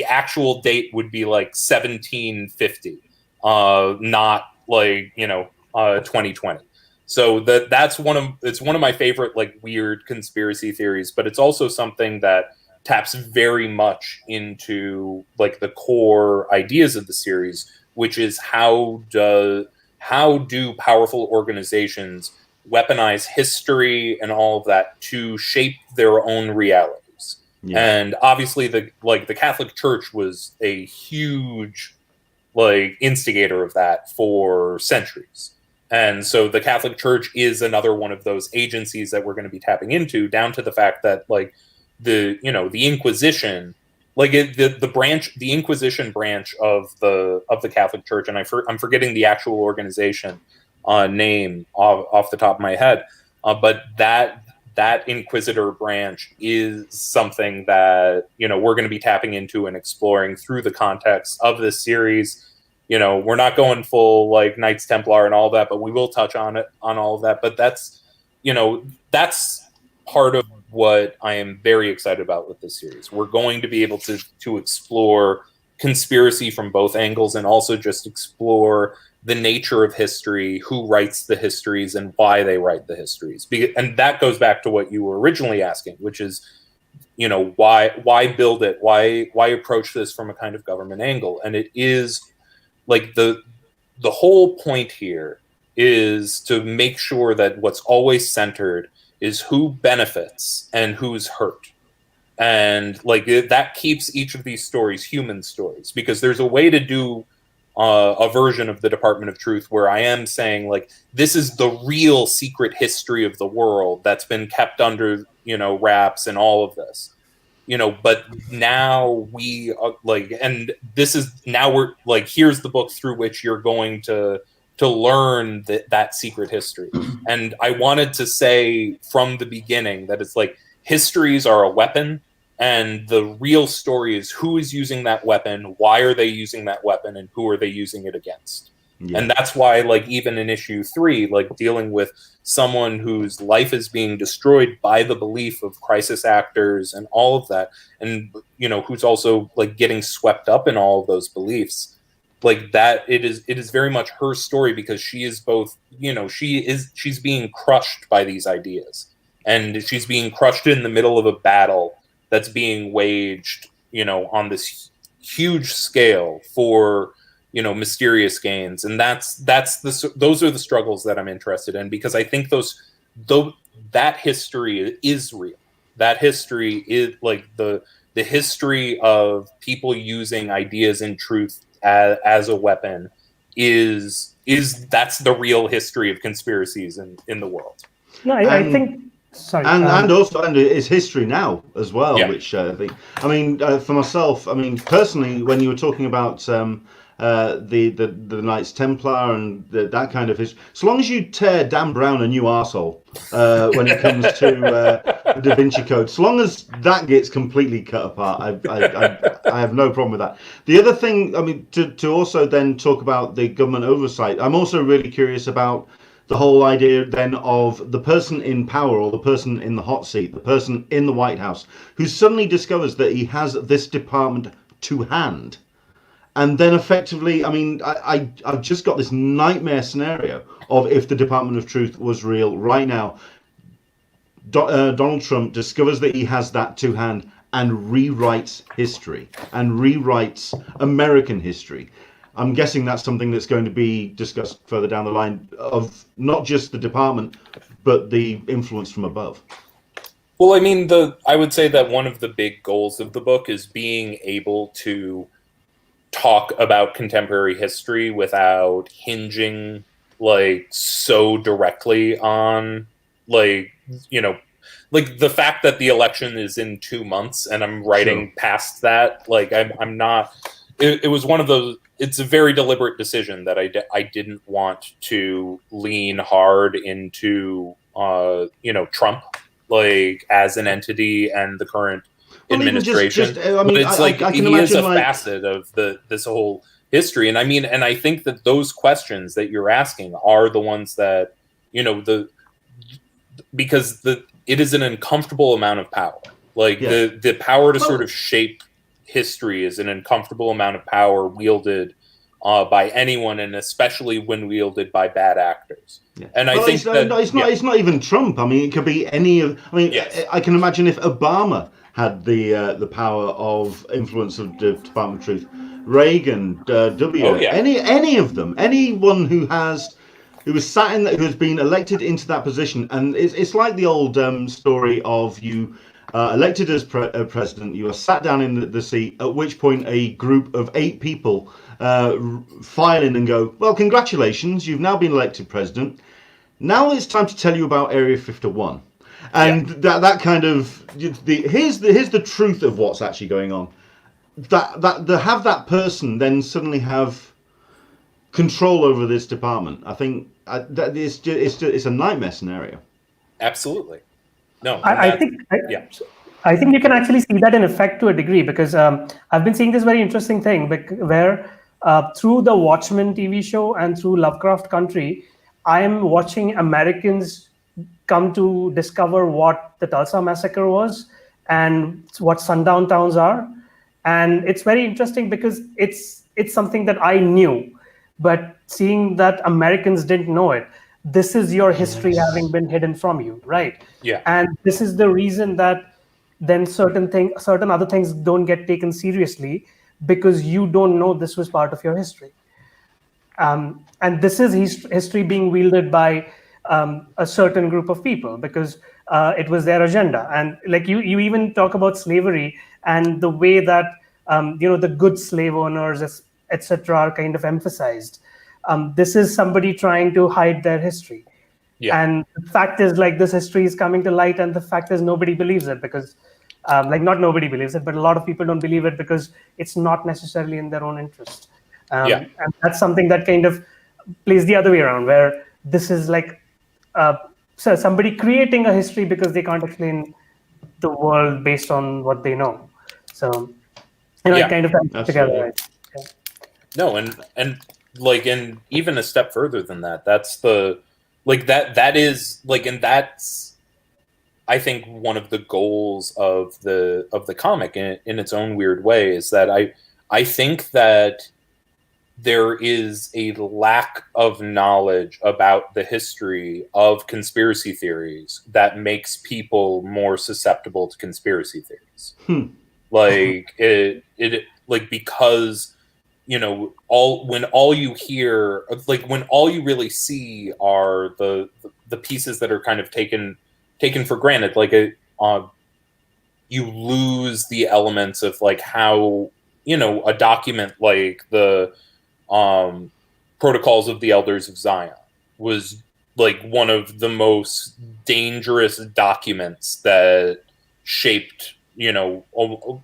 B: actual date would be like 1750, not like 2020. So it's one of my favorite, like, weird conspiracy theories, but it's also something that taps very much into like the core ideas of the series, which is how do powerful organizations weaponize history and all of that to shape their own realities. And obviously the Catholic Church was a huge like instigator of that for centuries. And so the Catholic Church is another one of those agencies that we're going to be tapping into, down to the fact that like the Inquisition, like the Inquisition branch of the Catholic Church, and I'm forgetting the actual organization name off the top of my head, but that Inquisitor branch is something that we're going to be tapping into and exploring through the context of this series. We're not going full like Knights Templar and all that, but we will touch on all of that. But that's part of what I am very excited about with this series. We're going to be able to explore conspiracy from both angles, and also just explore the nature of history, who writes the histories, and why they write the histories. And that goes back to what you were originally asking, which is, why build it? Why approach this from a kind of government angle? And it is like the whole point here is to make sure that what's always centered is who benefits and who's hurt. And like that keeps each of these stories human stories, because there's a way to do a version of the Department of Truth where I am saying like, this is the real secret history of the world that's been kept under wraps and all of this, but now we like, and this is now we're like, here's the book through which you're going to learn that secret history. And I wanted to say from the beginning that it's like, histories are a weapon, and the real story is who is using that weapon, why are they using that weapon, and who are they using it against. Yeah. And that's why, like, even in issue 3, like dealing with someone whose life is being destroyed by the belief of crisis actors and all of that, and who's also like getting swept up in all of those beliefs, like that it is very much her story, because she is both, she's being crushed by these ideas, and she's being crushed in the middle of a battle that's being waged, on this huge scale for, mysterious gains. And those are the struggles that I'm interested in, because I think that history is real. That history is like the history of people using ideas and truth as a weapon is that's the real history of conspiracies in the world.
C: No, I think. Sorry,
A: and also it's history now as well,
B: yeah.
A: Which I think. I mean, for myself, I mean, personally, when you were talking about the Knights Templar and that kind of history, so long as you tear Dan Brown a new arsehole when it comes to the Da Vinci Code, so long as that gets completely cut apart, I have no problem with that. The other thing, I mean, to also then talk about the government oversight, I'm also really curious about the whole idea then of the person in power, or the person in the hot seat, the person in the White House, who suddenly discovers that he has this department to hand. And then effectively, I mean, I've just got this nightmare scenario of if the Department of Truth was real right now. Donald Trump discovers that he has that to hand and rewrites history, and rewrites American history. I'm guessing that's something that's going to be discussed further down the line, of not just the department, but the influence from above.
B: Well, I mean, I would say that one of the big goals of the book is being able to talk about contemporary history without hinging like so directly on like the fact that the election is in 2 months and I'm writing past that. Like I'm not. It was one of those. It's a very deliberate decision that I didn't want to lean hard into Trump like as an entity and the current administration.
A: I mean,
B: it's like I can he is a facet of this whole history, and I mean, and I think that those questions that you're asking are the ones that because it is an uncomfortable amount of power. Like the power to sort of shape history is an uncomfortable amount of power wielded by anyone, and especially when wielded by bad actors. Yeah. And I think
A: it's not even Trump. I mean, it could be any of. I mean, yes. I can imagine if Obama had the power of influence of the Department of Truth, Reagan, any of them, anyone who has been elected into that position, and it's like the old story of you elected as president. You are sat down in the seat, at which point a group of 8 people file in and go, well, congratulations, you've now been elected president. Now it's time to tell you about Area 51. And that kind of, here's the truth of what's actually going on. Have that person then suddenly have control over this department. I think that it's a nightmare scenario.
B: Absolutely. No,
C: I think you can actually see that in effect to a degree, because I've been seeing this very interesting thing where through the Watchmen TV show and through Lovecraft Country, I am watching Americans come to discover what the Tulsa Massacre was and what sundown towns are. And it's very interesting because it's something that I knew, but seeing that Americans didn't know it. This is your history having been hidden from you, right?
B: Yeah.
C: And this is the reason that then certain other things don't get taken seriously, because you don't know this was part of your history. And this is history being wielded by a certain group of people because it was their agenda. And like you even talk about slavery and the way that the good slave owners, etc., are kind of emphasized. This is somebody trying to hide their history.
B: Yeah.
C: And the fact is, like, this history is coming to light, and the fact is nobody believes it because, not nobody believes it, but a lot of people don't believe it because it's not necessarily in their own interest. And that's something that kind of plays the other way around, where this is like somebody creating a history because they can't explain the world based on what they know. So, it kind of comes together. Right? Yeah.
B: No, and like, and even a step further than that, that's I think one of the goals of the comic in its own weird way is that I think that there is a lack of knowledge about the history of conspiracy theories that makes people more susceptible to conspiracy theories. Like because when all you really see are the pieces that are kind of taken for granted, like you lose the elements of like how a document like the Protocols of the Elders of Zion was like one of the most dangerous documents that shaped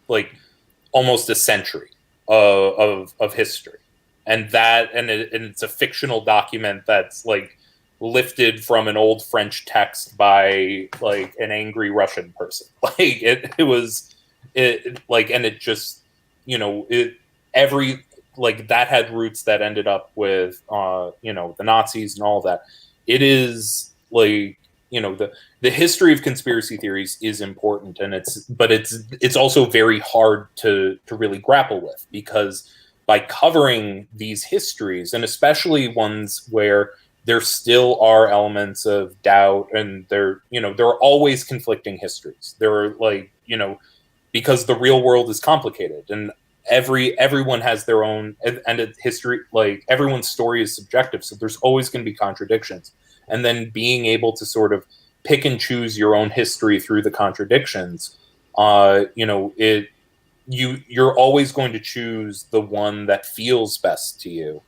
B: like almost a century of history, and it's a fictional document that's like lifted from an old French text by like an angry Russian person. Like it that had roots that ended up with the Nazis and all that. It is like the history of conspiracy theories is important, and it's also very hard to really grapple with, because by covering these histories, and especially ones where there still are elements of doubt, and there are always conflicting histories. There are because the real world is complicated, and everyone has their own and history. Like everyone's story is subjective, so there's always going to be contradictions. And then being able to sort of pick and choose your own history through the contradictions, you're always going to choose the one that feels best to you.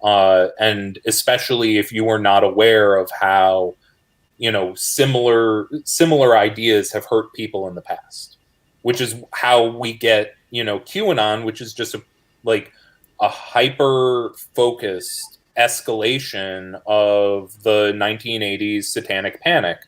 B: And especially if you are not aware of how, similar ideas have hurt people in the past, which is how we get, QAnon, which is just a hyper-focused escalation of the 1980s satanic panic.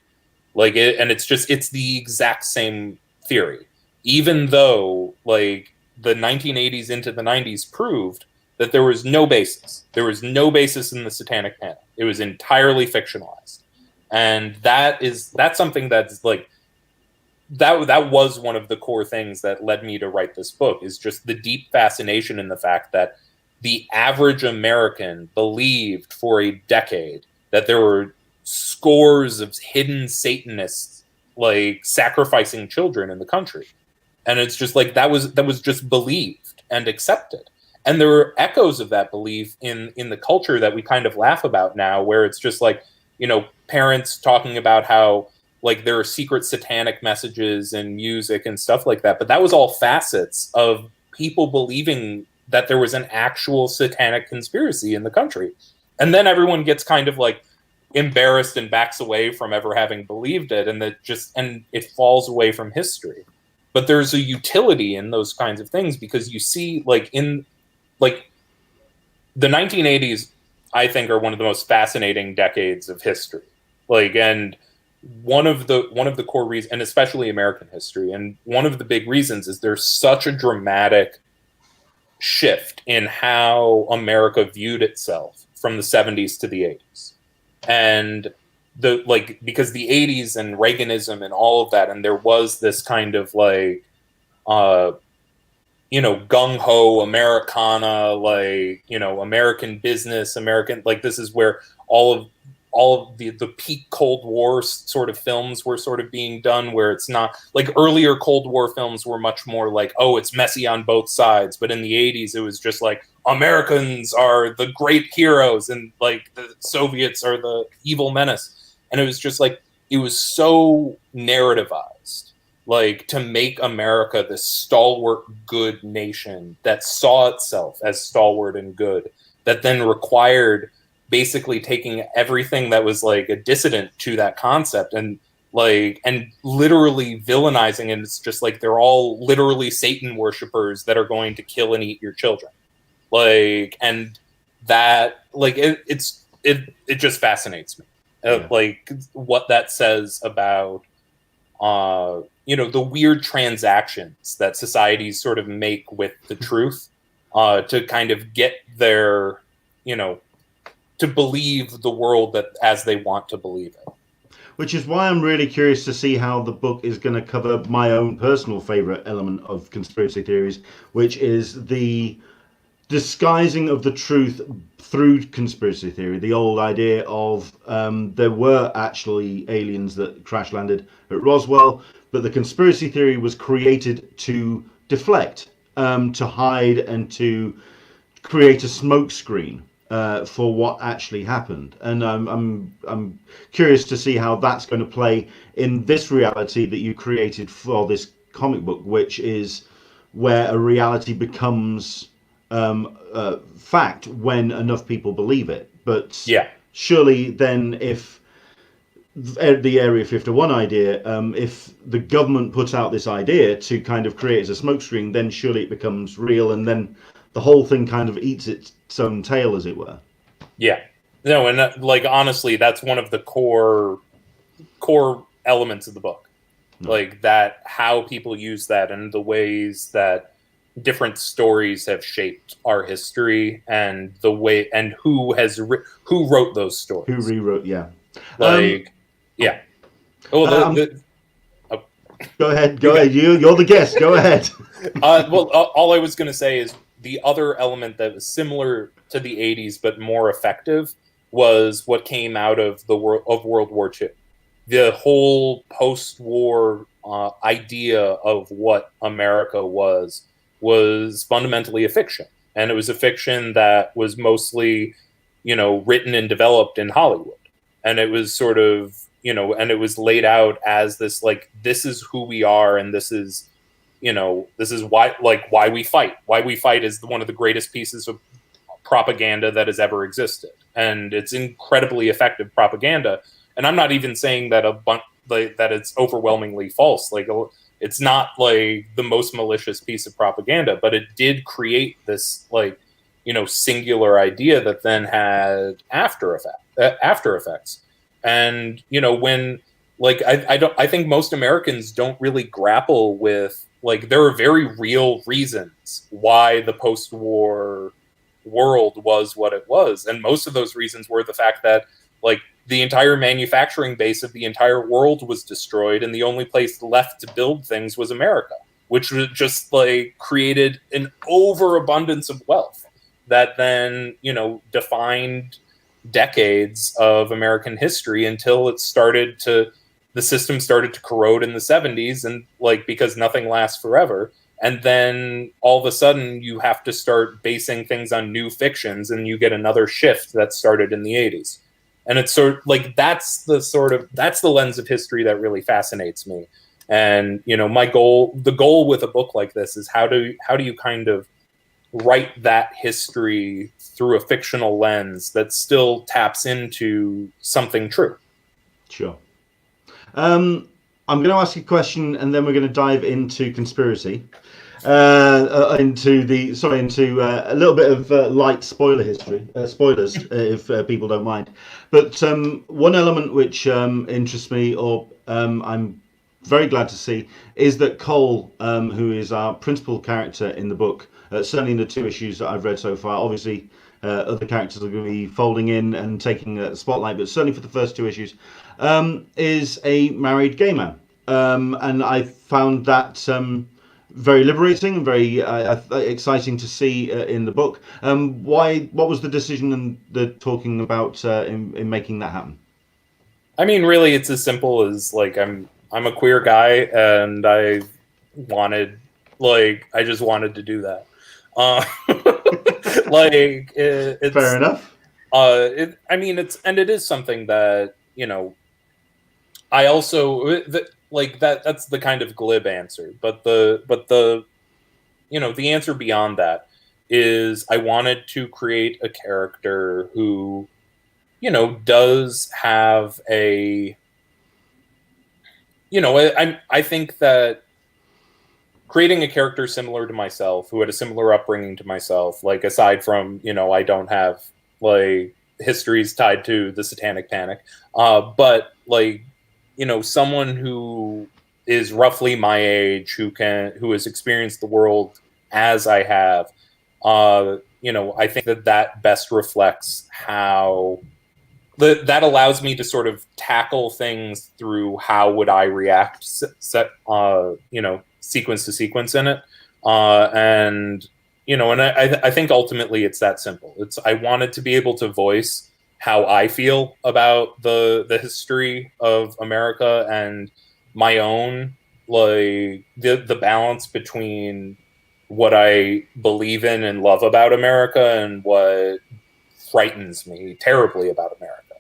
B: It's the exact same theory, even though like the 1980s into the 90s proved that there was no basis. There was no basis in the satanic panic. It was entirely fictionalized. And that's something that's like, that was one of the core things that led me to write this book, is just the deep fascination in the fact that the average American believed for a decade that there were scores of hidden Satanists like sacrificing children in the country. And it's just like that was just believed and accepted. And there are echoes of that belief in the culture that we kind of laugh about now, where it's just like, parents talking about how, like there are secret satanic messages and music and stuff like that. But that was all facets of people believing that there was an actual satanic conspiracy in the country. And then everyone gets kind of like embarrassed and backs away from ever having believed it, and it falls away from history. But there's a utility in those kinds of things, because you see, like, in like the 1980s, I think, are one of the most fascinating decades of history. Like, and one of the core reasons, and especially American history, and one of the big reasons is there's such a dramatic shift in how America viewed itself from the 70s to the 80s. And because the 80s and Reaganism and all of that, and there was this kind of like gung-ho Americana, like, American business, American, like, this is where all of the peak Cold War sort of films were sort of being done, where it's not like earlier Cold War films were much more like, oh, it's messy on both sides. But in the 80s, it was just like, Americans are the great heroes and like the Soviets are the evil menace. And it was just like, it was so narrativized, like, to make America this stalwart, good nation that saw itself as stalwart and good, that then required basically taking everything that was like a dissident to that concept and literally villainizing it. It's just like, they're all literally Satan worshipers that are going to kill and eat your children. Like, and that, like, it just fascinates me. Like, what that says about, the weird transactions that societies sort of make with the truth, to kind of get their, to believe the world that as they want to believe it.
A: Which is why I'm really curious to see how the book is going to cover my own personal favorite element of conspiracy theories, which is the disguising of the truth through conspiracy theory. The old idea of there were actually aliens that crash landed at Roswell, but the conspiracy theory was created to deflect, to hide, and to create a smokescreen for what actually happened. And I'm curious to see how that's going to play in this reality that you created for this comic book, which is where a reality becomes fact when enough people believe it. But surely then, if the Area 51 idea, if the government puts out this idea to kind of create as a smokescreen, then surely it becomes real, and then the whole thing kind of eats its own tail, as it were.
B: Yeah. No, and like, honestly, that's one of the core elements of the book. No. Like, that, how people use that, and the ways that different stories have shaped our history, and the way, and who wrote those stories.
A: Who rewrote, yeah.
B: Like, yeah. Oh,
A: go ahead. You're the guest. Go ahead.
B: Well, all I was going to say is the other element that was similar to the 80s but more effective was what came out of World War II. The whole post-war idea of what America was fundamentally a fiction. And it was a fiction that was mostly, written and developed in Hollywood. And it was sort of, and it was laid out as this, like, this is who we are, and this is why we fight. Why we fight is one of the greatest pieces of propaganda that has ever existed. And it's incredibly effective propaganda. And I'm not even saying that that it's overwhelmingly false. Like, it's not like the most malicious piece of propaganda, but it did create this, like, singular idea that then had after effects. And, when, like, I think most Americans don't really grapple with, like, there are very real reasons why the post-war world was what it was. And most of those reasons were the fact that, like, the entire manufacturing base of the entire world was destroyed, and the only place left to build things was America, which was just, like, created an overabundance of wealth that then, defined decades of American history until the system started to corrode in the 70s, and, like, because nothing lasts forever. And then all of a sudden you have to start basing things on new fictions, and you get another shift that started in the 80s. And it's sort of like that's the lens of history that really fascinates me. And the goal with a book like this is how do you kind of write that history through a fictional lens that still taps into something true. Sure.
A: I'm going to ask you a question, and then we're going to dive into conspiracy, into a little bit of light spoilers, if people don't mind. But one element which interests me, or I'm very glad to see, is that Cole, who is our principal character in the book, certainly in the 2 issues that I've read so far, obviously other characters are going to be folding in and taking the spotlight, but certainly for the first 2 issues, is a married gay man. And I found that very liberating, very exciting to see in the book. What was the decision and the talking about in making that happen?
B: I mean, really, it's as simple as like I'm a queer guy, and I just wanted to do that. It's
A: fair enough.
B: It is something that I also that's the kind of glib answer, but the answer beyond that is I wanted to create a character who does have a I think that creating a character similar to myself, who had a similar upbringing to myself, like aside from I don't have like histories tied to the Satanic Panic, but someone who is roughly my age, who has experienced the world as I have, I think that best reflects how that allows me to sort of tackle things through how would I react, sequence to sequence in it, and I think ultimately it's that simple. I wanted to be able to voice how I feel about the history of America and my own the balance between what I believe in and love about America and what frightens me terribly about America,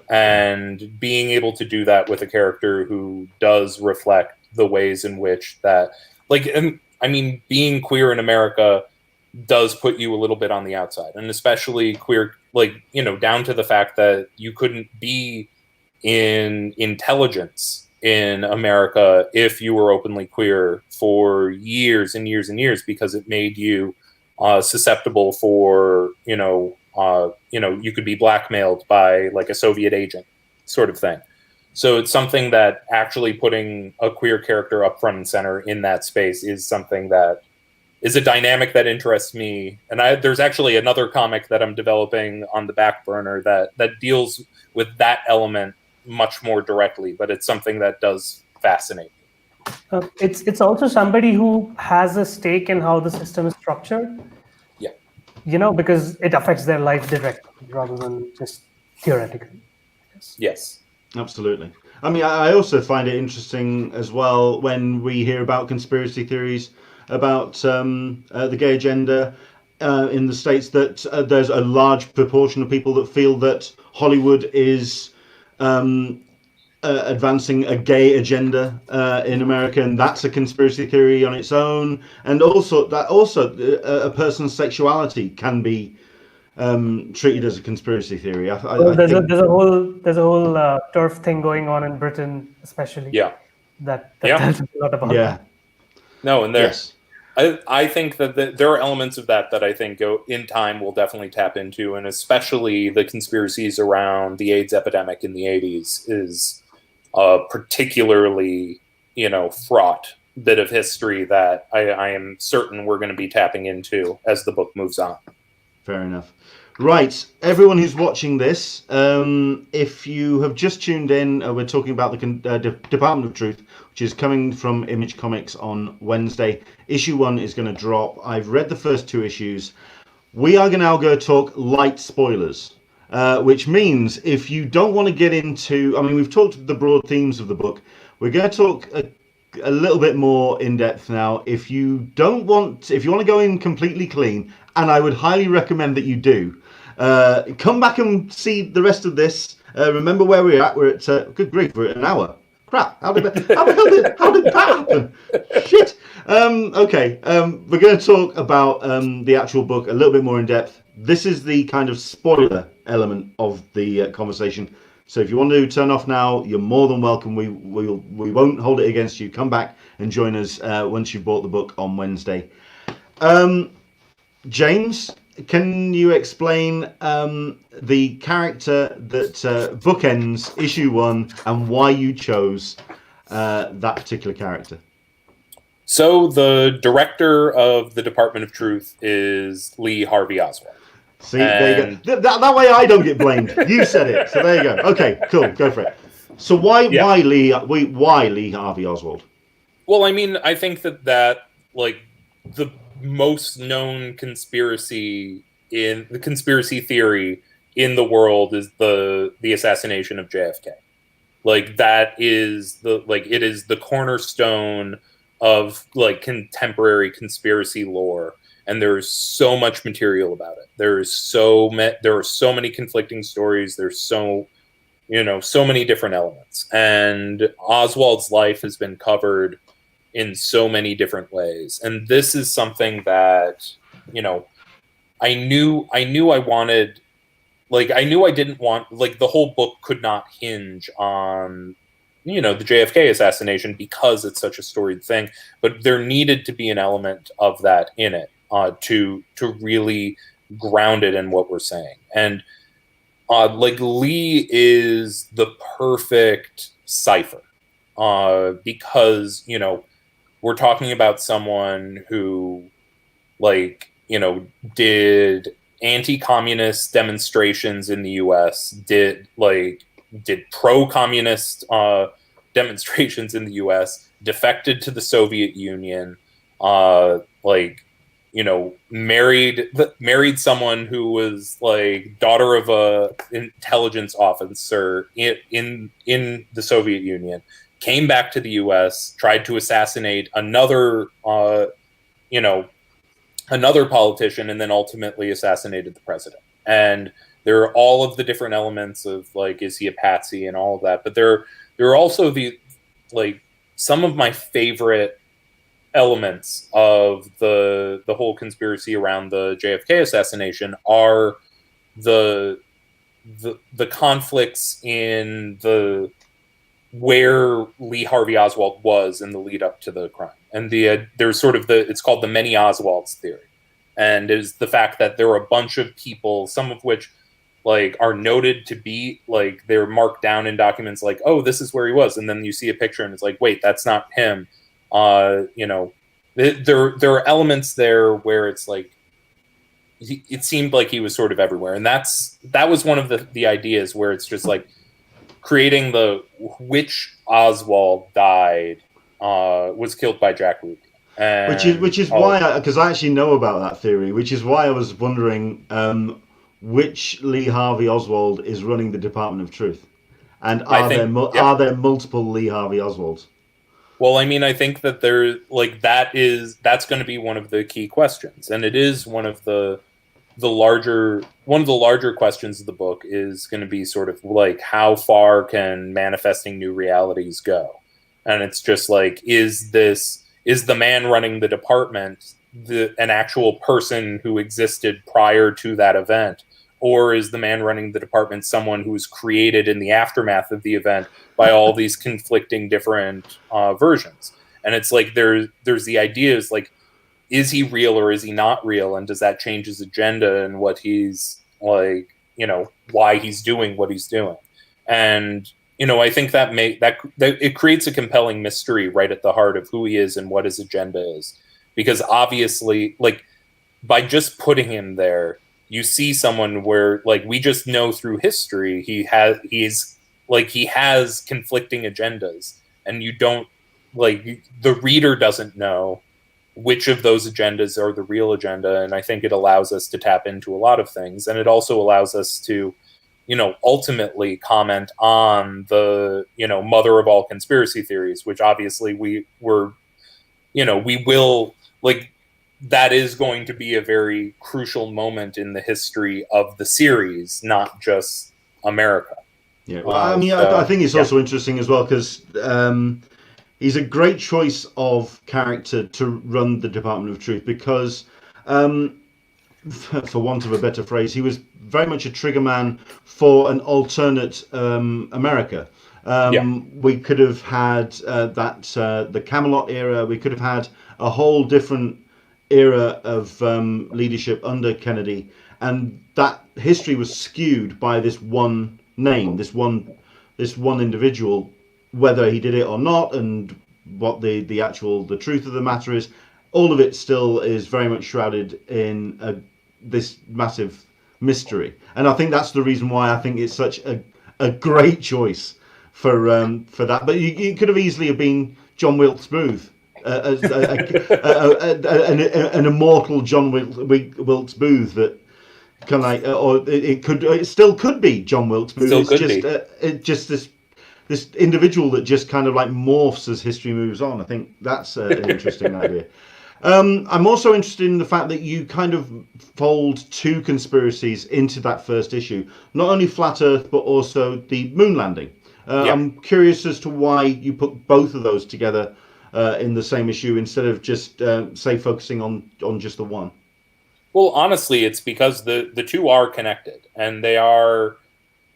B: and being able to do that with a character who does reflect the ways in which that being queer in America does put you a little bit on the outside, and especially queer, down to the fact that you couldn't be in intelligence in America if you were openly queer for years and years and years, because it made you susceptible for you could be blackmailed by like a Soviet agent sort of thing. So it's something that actually putting a queer character up front and center in that space is something that is a dynamic that interests me. And there's actually another comic that I'm developing on the back burner that deals with that element much more directly, but it's something that does fascinate me.
C: It's also somebody who has a stake in how the system is structured.
B: Yeah.
C: Because it affects their life directly rather than just theoretically.
B: Yes.
A: Absolutely. I mean, I also find it interesting as well when we hear about conspiracy theories about the gay agenda in the States, that there's a large proportion of people that feel that Hollywood is advancing a gay agenda in America, and that's a conspiracy theory on its own. And also a person's sexuality can be treated as a conspiracy theory.
C: There's a whole turf thing going on in Britain, especially.
B: Yeah.
C: That tells a lot about that.
B: No, and there's. I think that there are elements of that I think in time will definitely tap into, and especially the conspiracies around the AIDS epidemic in the 80s is a particularly, fraught bit of history that I am certain we're going to be tapping into as the book moves on.
A: Fair enough. Right, everyone who's watching this, if you have just tuned in, we're talking about the Department of Truth, which is coming from Image Comics on Wednesday. Issue 1 is going to drop. I've read the first 2 issues. We are going to now go talk light spoilers, which means if you don't want to get into... we've talked the broad themes of the book. We're going to talk a little bit more in depth now. If you want to go in completely clean, and I would highly recommend that you do, come back and see the rest of this Remember where we're at? We're at good grief, we're at an hour. Crap! How the hell did that happen? Shit. Okay. We're going to talk about the actual book a little bit more in depth. This is the kind of spoiler element of the conversation. So if you want to turn off now, you're more than welcome. We won't hold it against you. Come back and join us once you've bought the book on Wednesday. James, can you explain the character that bookends issue 1 and why you chose that particular character?
B: So the director of the Department of Truth is Lee Harvey Oswald.
A: See, there you go. That way I don't get blamed. You said it, so there you go. Okay, cool, go for it. So why Lee Harvey Oswald?
B: Well, I mean, I think that like the most known conspiracy theory in the world is the assassination of JFK. Like that is it is the cornerstone of like contemporary conspiracy lore, and there is so much material about it. There are so many conflicting stories. There's so many different elements, and Oswald's life has been covered in so many different ways. And this is something that, I knew I wanted, like, I knew I didn't want, like, the whole book could not hinge on, the JFK assassination because it's such a storied thing, but there needed to be an element of that in it to really ground it in what we're saying. And like Lee is the perfect cipher because, we're talking about someone who, like, did anti-communist demonstrations in the U.S., did pro-communist demonstrations in the U.S., defected to the Soviet Union, married someone who was like daughter of a intelligence officer in the Soviet Union, came back to the U.S., tried to assassinate another politician, and then ultimately assassinated the president. And there are all of the different elements of, like, is he a patsy and all of that. But there are also some of my favorite elements of the whole conspiracy around the JFK assassination are the conflicts in where Lee Harvey Oswald was in the lead up to the crime. And there's sort of it's called the many Oswalds theory. And is the fact that there are a bunch of people, some of which like are noted to be like, they're marked down in documents like, oh, this is where he was. And then you see a picture and it's like, wait, that's not him. There are elements there where it's like, it seemed like he was sort of everywhere. And that was one of the ideas where it's just like, creating which Oswald died was killed by Jack Ruby,
A: which is why, because I actually know about that theory, which is why I was wondering which Lee Harvey Oswald is running the Department of Truth, and are there multiple Lee Harvey Oswalds?
B: Well, I mean, I think that that's going to be one of the key questions, and it is one of the larger questions of the book is going to be sort of like, how far can manifesting new realities go? And it's just like, is the man running the department an actual person who existed prior to that event? Or is the man running the department someone who was created in the aftermath of the event by all these conflicting different versions? And it's like, there's the ideas like, is he real or is he not real? And does that change his agenda and what he's like, why he's doing what he's doing? And, I think that it creates a compelling mystery right at the heart of who he is and what his agenda is. Because obviously, like, by just putting him there, you see someone where, like, we just know through history, he has conflicting agendas, and you don't, like, the reader doesn't know which of those agendas are the real agenda. And I think it allows us to tap into a lot of things. And it also allows us to, ultimately comment on the, mother of all conspiracy theories, which obviously we will, like, that is going to be a very crucial moment in the history of the series, not just America.
A: Yeah, well, I mean, I think it's also interesting as well because he's a great choice of character to run the Department of Truth because, for want of a better phrase, he was very much a trigger man for an alternate America. We could have had the Camelot era. We could have had a whole different era of leadership under Kennedy, and that history was skewed by this one name, this one individual, whether he did it or not, and what the truth of the matter is. All of it still is very much shrouded in this massive mystery, and I think that's the reason why I think it's such a great choice for that. But you could have easily have been John Wilkes Booth, an immortal John Wilkes Booth that kind of like, or it still could be John Wilkes Booth. It's just this individual that just kind of like morphs as history moves on. I think that's an interesting idea. I'm also interested in the fact that you kind of fold two conspiracies into that first issue, not only Flat Earth, but also the moon landing. I'm curious as to why you put both of those together in the same issue instead of just, say, focusing on just the one.
B: Well, honestly, it's because the two are connected, and they are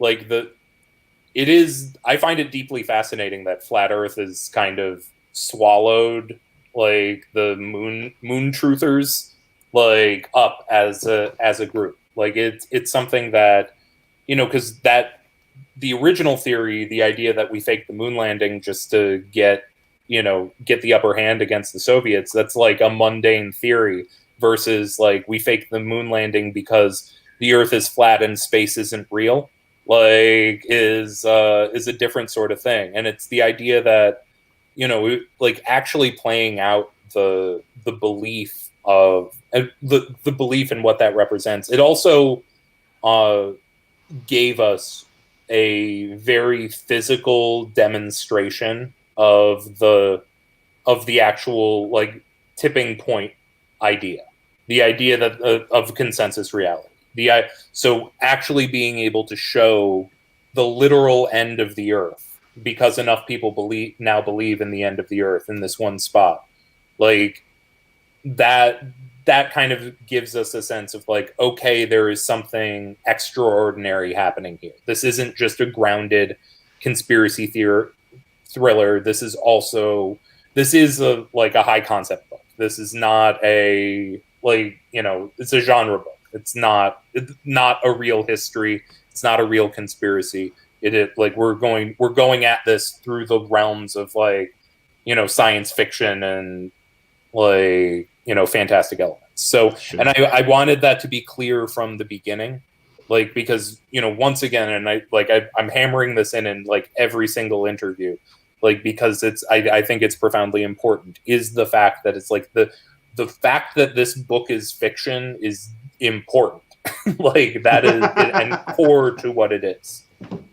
B: like it is. I find it deeply fascinating that Flat Earth is kind of swallowed like the moon truthers like up as a group. Like it's something that, because that the original theory, the idea that we faked the moon landing just to get the upper hand against the Soviets, that's like a mundane theory versus like we faked the moon landing because the Earth is flat and space isn't real, like is a different sort of thing. And it's the idea that like actually playing out the belief of the belief in what that represents. It also gave us a very physical demonstration of the actual like tipping point idea, the idea that of consensus reality. So actually being able to show the literal end of the Earth, because enough people believe in the end of the Earth in this one spot, like that kind of gives us a sense of like, okay, there is something extraordinary happening here. This isn't just a grounded conspiracy thriller. This is like a high concept book. This is not a it's a genre book. It's not a real history. It's not a real conspiracy. Like we're going at this through the realms of like, science fiction and like, fantastic elements. So, sure. And I wanted that to be clear from the beginning, like, because, once again, and I'm hammering this in like every single interview, like, because I think it's profoundly important, is the fact that it's like the fact that this book is fiction is important. Like that is and core to what it is.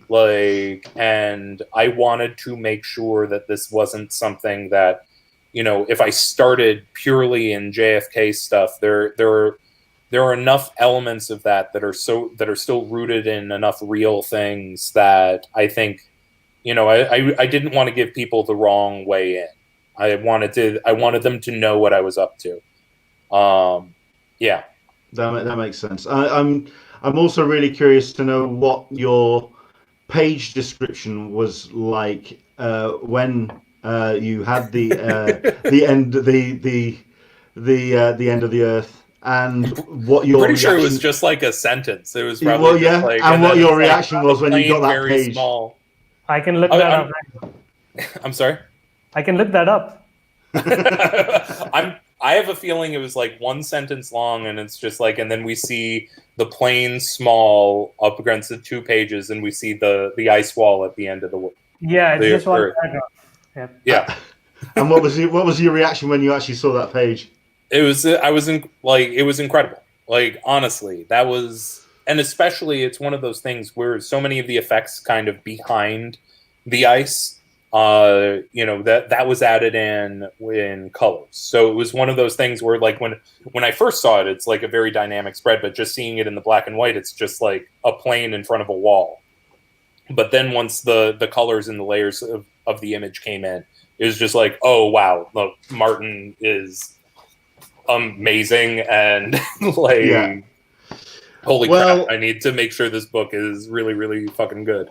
B: Like, and I wanted to make sure that this wasn't something that, if I started purely in JFK stuff, there are enough elements of that are still rooted in enough real things that I think, I didn't want to give people the wrong way in. I wanted them to know what I was up to. Yeah.
A: That makes sense. I'm also really curious to know what your page description was like when you had the end the end of the Earth, and what your
B: pretty sure it was just like a sentence. It was probably
A: well, yeah, like, and what your reaction was when you got that page.
C: Small. I can look that up.
B: I'm sorry.
C: I can look that up.
B: I have a feeling it was like one sentence long, and it's just like, and then we see the plane small up against the 2 pages, and we see the ice wall at the end of the world.
C: Yeah, it's just one paragraph.
B: Yeah.
A: And what was your reaction when you actually saw that page?
B: It was incredible. Like, honestly, that was, and especially it's one of those things where so many of the effects kind of behind the ice, that was added in colors. So it was one of those things where, like, when I first saw it, it's like a very dynamic spread, but just seeing it in the black and white, it's just like a plane in front of a wall. But then once the colors and the layers of the image came in, it was just like, oh wow, look, Martin is amazing, and like,
A: Yeah.
B: holy
A: Well-
B: crap, I need to make sure this book is really, really fucking good.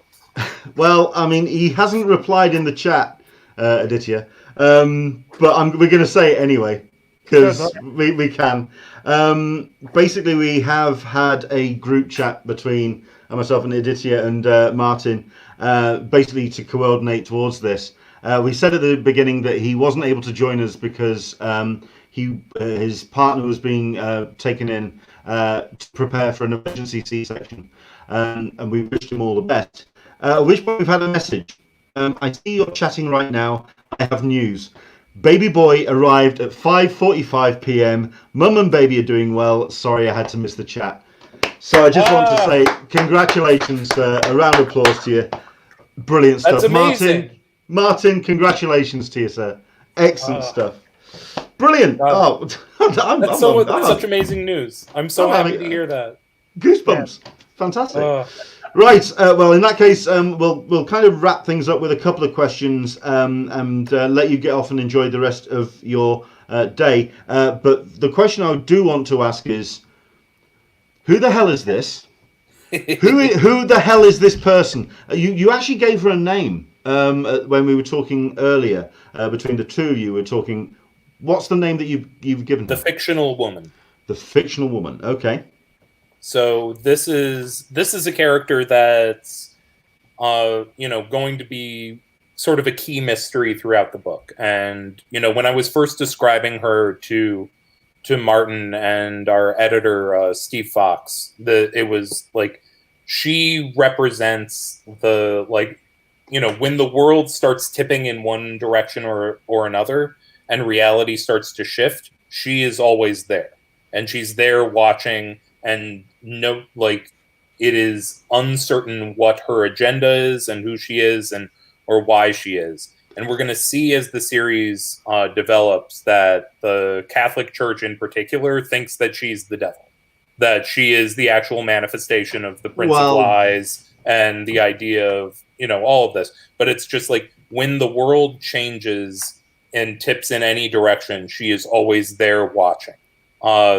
A: Well, I mean, he hasn't replied in the chat, Aditya, but we're going to say it anyway because
C: Sure,
A: we can. Basically, we have had a group chat between myself and Aditya and Martin, basically to coordinate towards this. We said at the beginning that he wasn't able to join us because his partner was being taken in to prepare for an emergency C-section, and we wished him all the best. At which point we've had a message. I see you're chatting right now. I have news. Baby boy arrived at 5:45 p.m. Mum and baby are doing well. Sorry I had to miss the chat. So I just want to say congratulations. A round of applause to you. Brilliant stuff.
B: That's amazing.
A: Martin, congratulations to you, sir. Excellent stuff. Brilliant.
B: That's such amazing news. I'm so happy to hear that.
A: Goosebumps. Yeah. Fantastic. Right. Well, in that case, we'll kind of wrap things up with a couple of questions and let you get off and enjoy the rest of your day. But the question I do want to ask is, who the hell is this? Who the hell is this person? You actually gave her a name when we were talking earlier. Between the two of you, were talking. What's the name that you've given her?
B: The fictional woman.
A: The fictional woman. Okay.
B: So this is a character that's going to be sort of a key mystery throughout the book. And when I was first describing her to Martin and our editor Steve Fox, it was like she represents the when the world starts tipping in one direction or another and reality starts to shift, she is always there, and she's there watching. And it is uncertain what her agenda is and who she is or why she is. And we're going to see as the series develops that the Catholic Church in particular thinks that she's the devil, that she is the actual manifestation of the Prince of Lies and the idea of, all of this. But it's just like when the world changes and tips in any direction, she is always there watching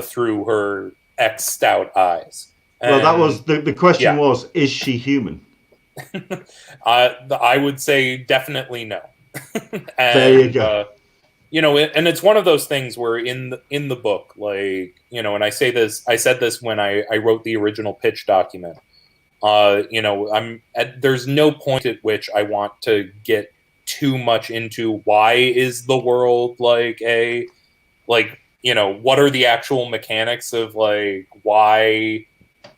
B: through her X'd out eyes. And,
A: well, that was the question. Was, is she human?
B: I would say definitely no. And,
A: there you go.
B: And it's one of those things where in the book, and I said this when I wrote the original pitch document. There's no point at which I want to get too much into why is the world what are the actual mechanics of why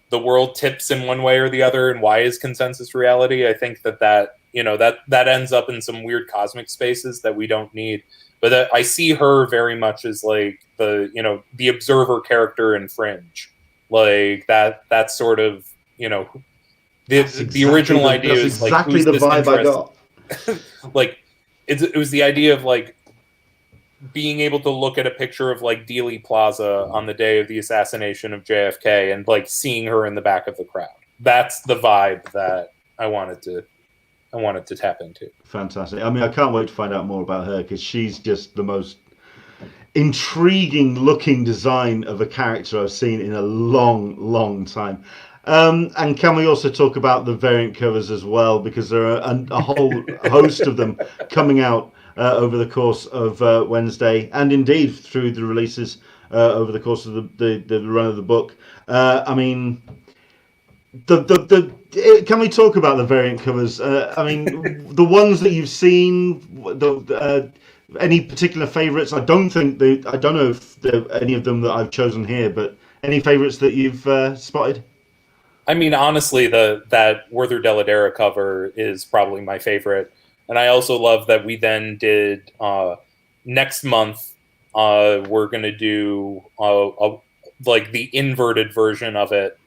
B: the world tips in one way or the other and why is consensus reality. I think that ends up in some weird cosmic spaces that we don't need. But I see her very much as the observer character in Fringe. That's sort of, the original idea is
A: exactly the vibe I got.
B: It was the idea of being able to look at a picture of Dealey Plaza on the day of the assassination of JFK and seeing her in the back of the crowd. That's the vibe that I wanted to tap into.
A: Fantastic. I mean, I can't wait to find out more about her because she's just the most intriguing looking design of a character I've seen in a long, long time. And can we also talk about the variant covers as well, because there are a whole host of them coming out over the course of Wednesday, and indeed through the releases over the course of the run of the book. I mean, can we talk about the variant covers? I mean, the ones that you've seen, any particular favourites? I don't know if there are any of them that I've chosen here, but any favourites that you've spotted?
B: I mean, honestly, that Werther Dell'Edera cover is probably my favorite. And I also love that we then did next month. We're going to do the inverted version of it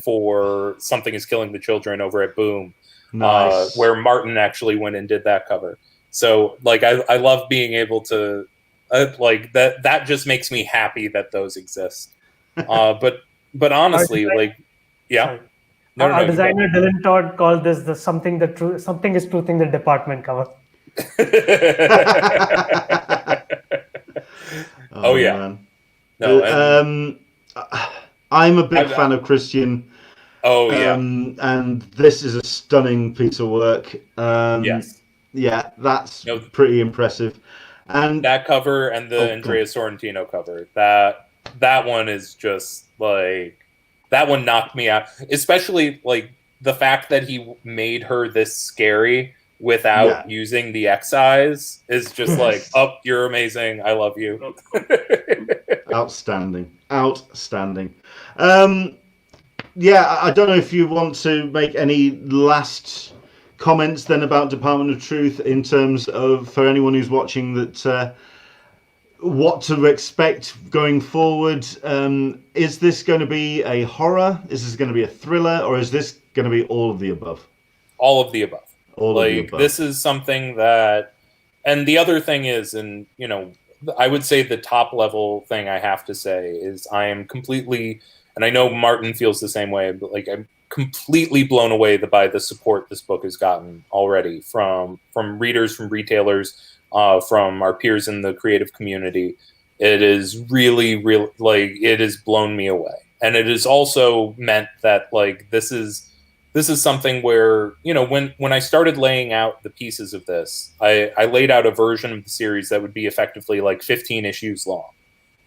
B: for Something Is Killing the Children over at Boom,
A: nice.
B: Where Martin actually went and did that cover. So I love being able to that. That just makes me happy that those exist. But honestly,
C: yeah.
B: No, no,
C: Our
B: no.
C: designer Dylan Todd called this the something is truthing the department cover.
B: Oh yeah.
A: Man.
B: No, and
A: I'm a big
B: I-
A: fan of Christian.
B: oh yeah.
A: And this is a stunning piece of work.
B: Yes.
A: Yeah, that's
B: No,
A: pretty impressive. And
B: that cover and the
A: Oh, go
B: Andrea Sorrentino cover. That one is just like that one knocked me out. Especially like the fact that he made her this scary without using the X eyes is just like, oh, you're amazing. I love you.
A: outstanding. Yeah, I don't know if you want to make any last comments then about Department of Truth in terms of, for anyone who's watching, that what to expect going forward. Is this going to be a horror? Is this going to be a thriller? Or is this going to be all of the above?
B: All of the above.
A: All of the above.
B: This is something that, and the other thing is, and you know, I would say the top level thing I have to say is I am completely, and I know Martin feels the same way, but like I'm completely blown away by the support this book has gotten already from readers, from retailers, from our peers in the creative community. It is really like it has blown me away, and it has also meant that like this is something where, you know, when I started laying out the pieces of this, I laid out a version of the series that would be effectively like 15 issues long.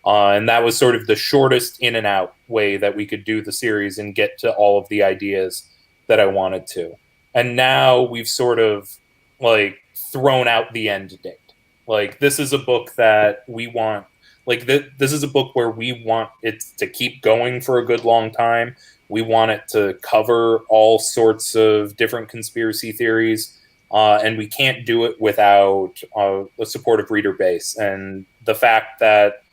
B: And that was sort of the shortest in and out way that we could do the series and get to all of the ideas that I wanted to. And now we've sort of like thrown out the end date. Like this is a book that we want, like this is a book where we want it to keep going for a good long time. We want it to cover all sorts of different conspiracy theories, and we can't do it without a supportive reader base. And the fact that,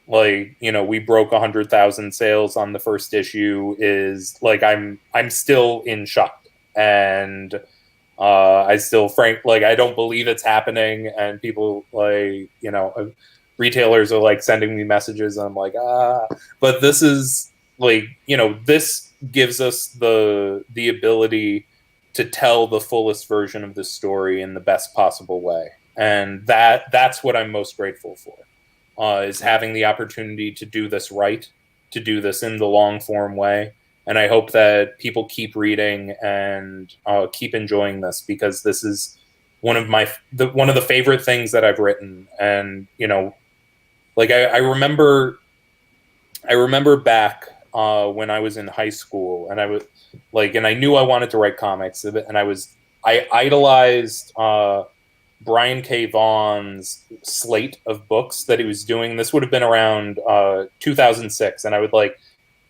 B: like, you know, we broke 100,000 sales on the first issue is like I'm still in shock, and I still I don't believe it's happening. And people like, you know, retailers are like sending me messages, and I'm like, but this is. Like, you know, this gives us the ability to tell the fullest version of the story in the best possible way, and that's what I'm most grateful for, is having the opportunity to do this right, to do this in the long form way. And I hope that people keep reading and keep enjoying this, because this is one of the favorite things that I've written. And you know, like I remember back. When I was in high school, and I was like, and I knew I wanted to write comics, and I idolized Brian K. Vaughan's slate of books that he was doing. This would have been around 2006, and I would like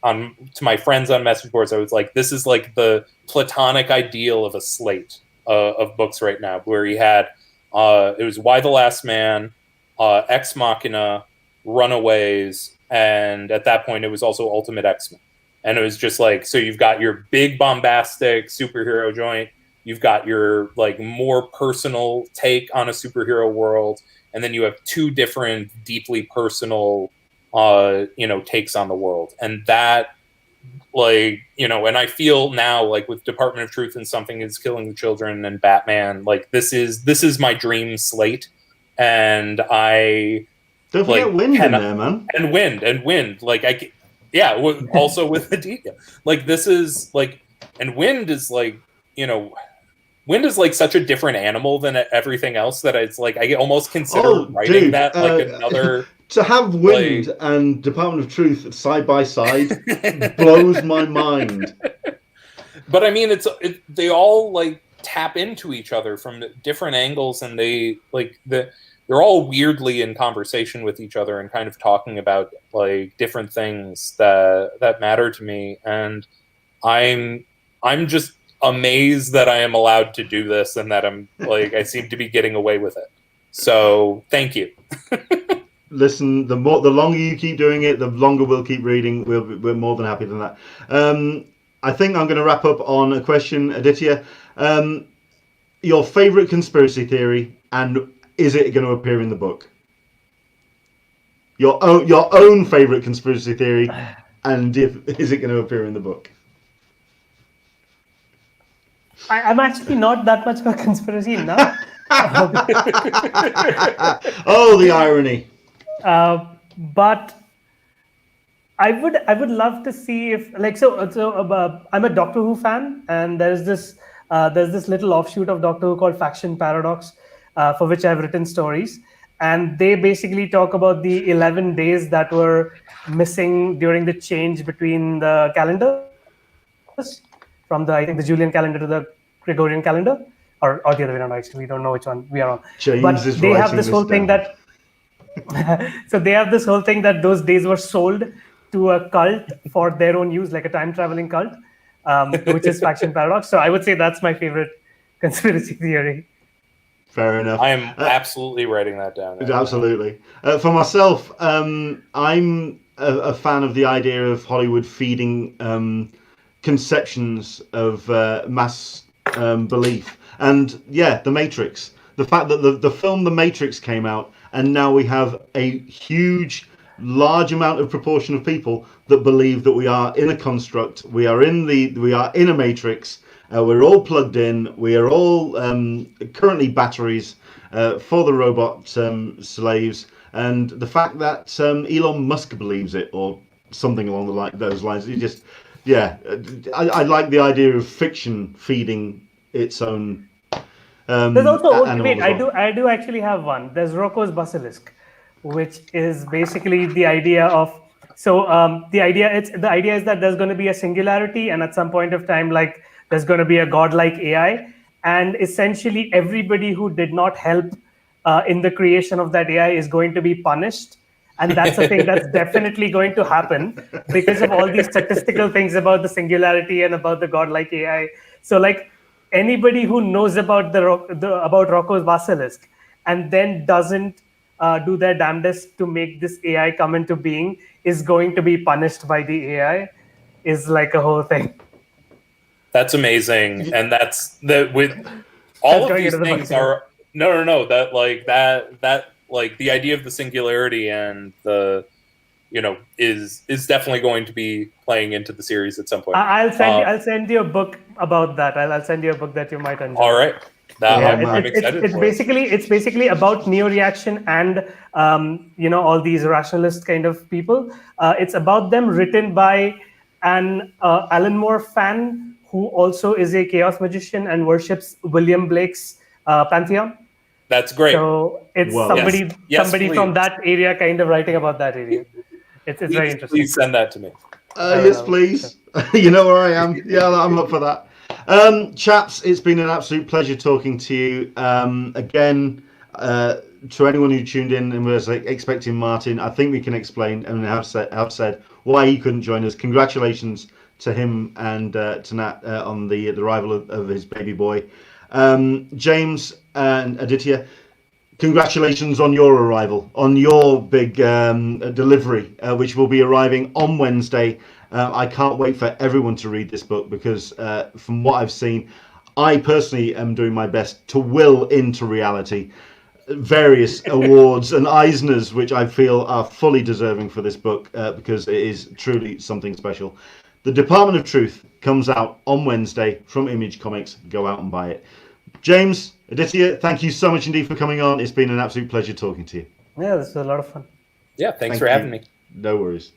B: to my friends on message boards, I was like, this is like the platonic ideal of a slate of books right now, where he had it was Y the Last Man, Ex Machina, Runaways. And at that point, it was also Ultimate X-Men. And it was just like, so you've got your big bombastic superhero joint. You've got your like more personal take on a superhero world. And then you have two different deeply personal, you know, takes on the world. And that, like, you know, and I feel now like with Department of Truth and Something Is Killing the Children and Batman, like this is my dream slate. And
A: don't forget
B: like,
A: Wind in there, man.
B: And Wind. Like also with Aditya. Like this is like, and Wind is like, you know, Wind is like such a different animal than everything else that it's like I almost consider writing that like another.
A: To have Wind and Department of Truth side by side blows my mind.
B: But I mean, they all like tap into each other from different angles, and they like they're all weirdly in conversation with each other and kind of talking about like different things that matter to me. And I'm just amazed that I am allowed to do this, and that I'm like, I seem to be getting away with it. So thank you.
A: Listen, the longer you keep doing it, the longer we'll keep reading. We're more than happy than that. I think I'm going to wrap up on a question, Aditya. Your favorite conspiracy theory, and is it going to appear in the book? Your own favorite conspiracy theory, and is it going to appear in the book?
C: I'm actually not that much of a conspiracy now.
A: Oh, the irony.
C: But I would love to see if I'm a Doctor Who fan, and there's this little offshoot of Doctor Who called Faction Paradox, for which I've written stories, and they basically talk about the 11 days that were missing during the change between the calendars from the I think the Julian calendar to the Gregorian calendar, or the other way around. Actually, we don't know which one we are on.
A: James
C: But
A: is
C: they have
A: writing
C: this whole thing
A: down.
C: that so they have this whole thing that those days were sold to a cult for their own use, like a time traveling cult, which is Faction Paradox. So I would say that's my favorite conspiracy theory.
A: Fair enough.
B: I am absolutely writing that down.
A: Absolutely. For myself, I'm a fan of the idea of Hollywood feeding conceptions of mass belief. And yeah, The Matrix. The fact that the film The Matrix came out, and now we have a large amount of proportion of people that believe that we are in a construct, we are in a matrix, we're all plugged in, we are all currently batteries for the robot slaves, and the fact that Elon Musk believes it, or something along those lines. It just, yeah, I like the idea of fiction feeding its own.
C: There's also wait,
A: well.
C: I do actually have one. There's Rocco's Basilisk, which is basically the idea of the idea is that there's going to be a singularity, and at some point of time, like, there's going to be a godlike AI, and essentially everybody who did not help in the creation of that AI is going to be punished. And that's a thing that's definitely going to happen because of all these statistical things about the singularity and about the godlike AI. So, like, anybody who knows about about Rocco's Basilisk and then doesn't do their damnedest to make this AI come into being is going to be punished by the AI, is like a whole thing.
B: That's amazing, and that's with all of these things are that like the idea of the singularity and the is definitely going to be playing into the series at some point.
C: I'll send you a book about that. I'll send you a book that you might enjoy.
B: All right. I'm excited
C: it's basically about neo-reaction and all these rationalist kind of people. It's about them, written by an Alan Moore fan who also is a chaos magician and worships William Blake's pantheon.
B: That's great.
C: So it's somebody from that area kind of writing about that area. It's very interesting.
B: Please send that to me.
A: Yes, please. You know where I am. Yeah, I'm up for that. Chaps, it's been an absolute pleasure talking to you. Again, to anyone who tuned in and was expecting Martin, I think we can explain and have said why he couldn't join us. Congratulations to him and to Nat on the arrival of his baby boy. James and Aditya, congratulations on your arrival, on your big delivery, which will be arriving on Wednesday. I can't wait for everyone to read this book because from what I've seen, I personally am doing my best to will into reality various awards and Eisners, which I feel are fully deserving for this book because it is truly something special. The Department of Truth comes out on Wednesday from Image Comics. Go out and buy it. James, Aditya, thank you so much indeed for coming on. It's been an absolute pleasure talking to you.
C: Yeah, this was a lot of fun.
B: Yeah, thanks for having me.
A: No worries.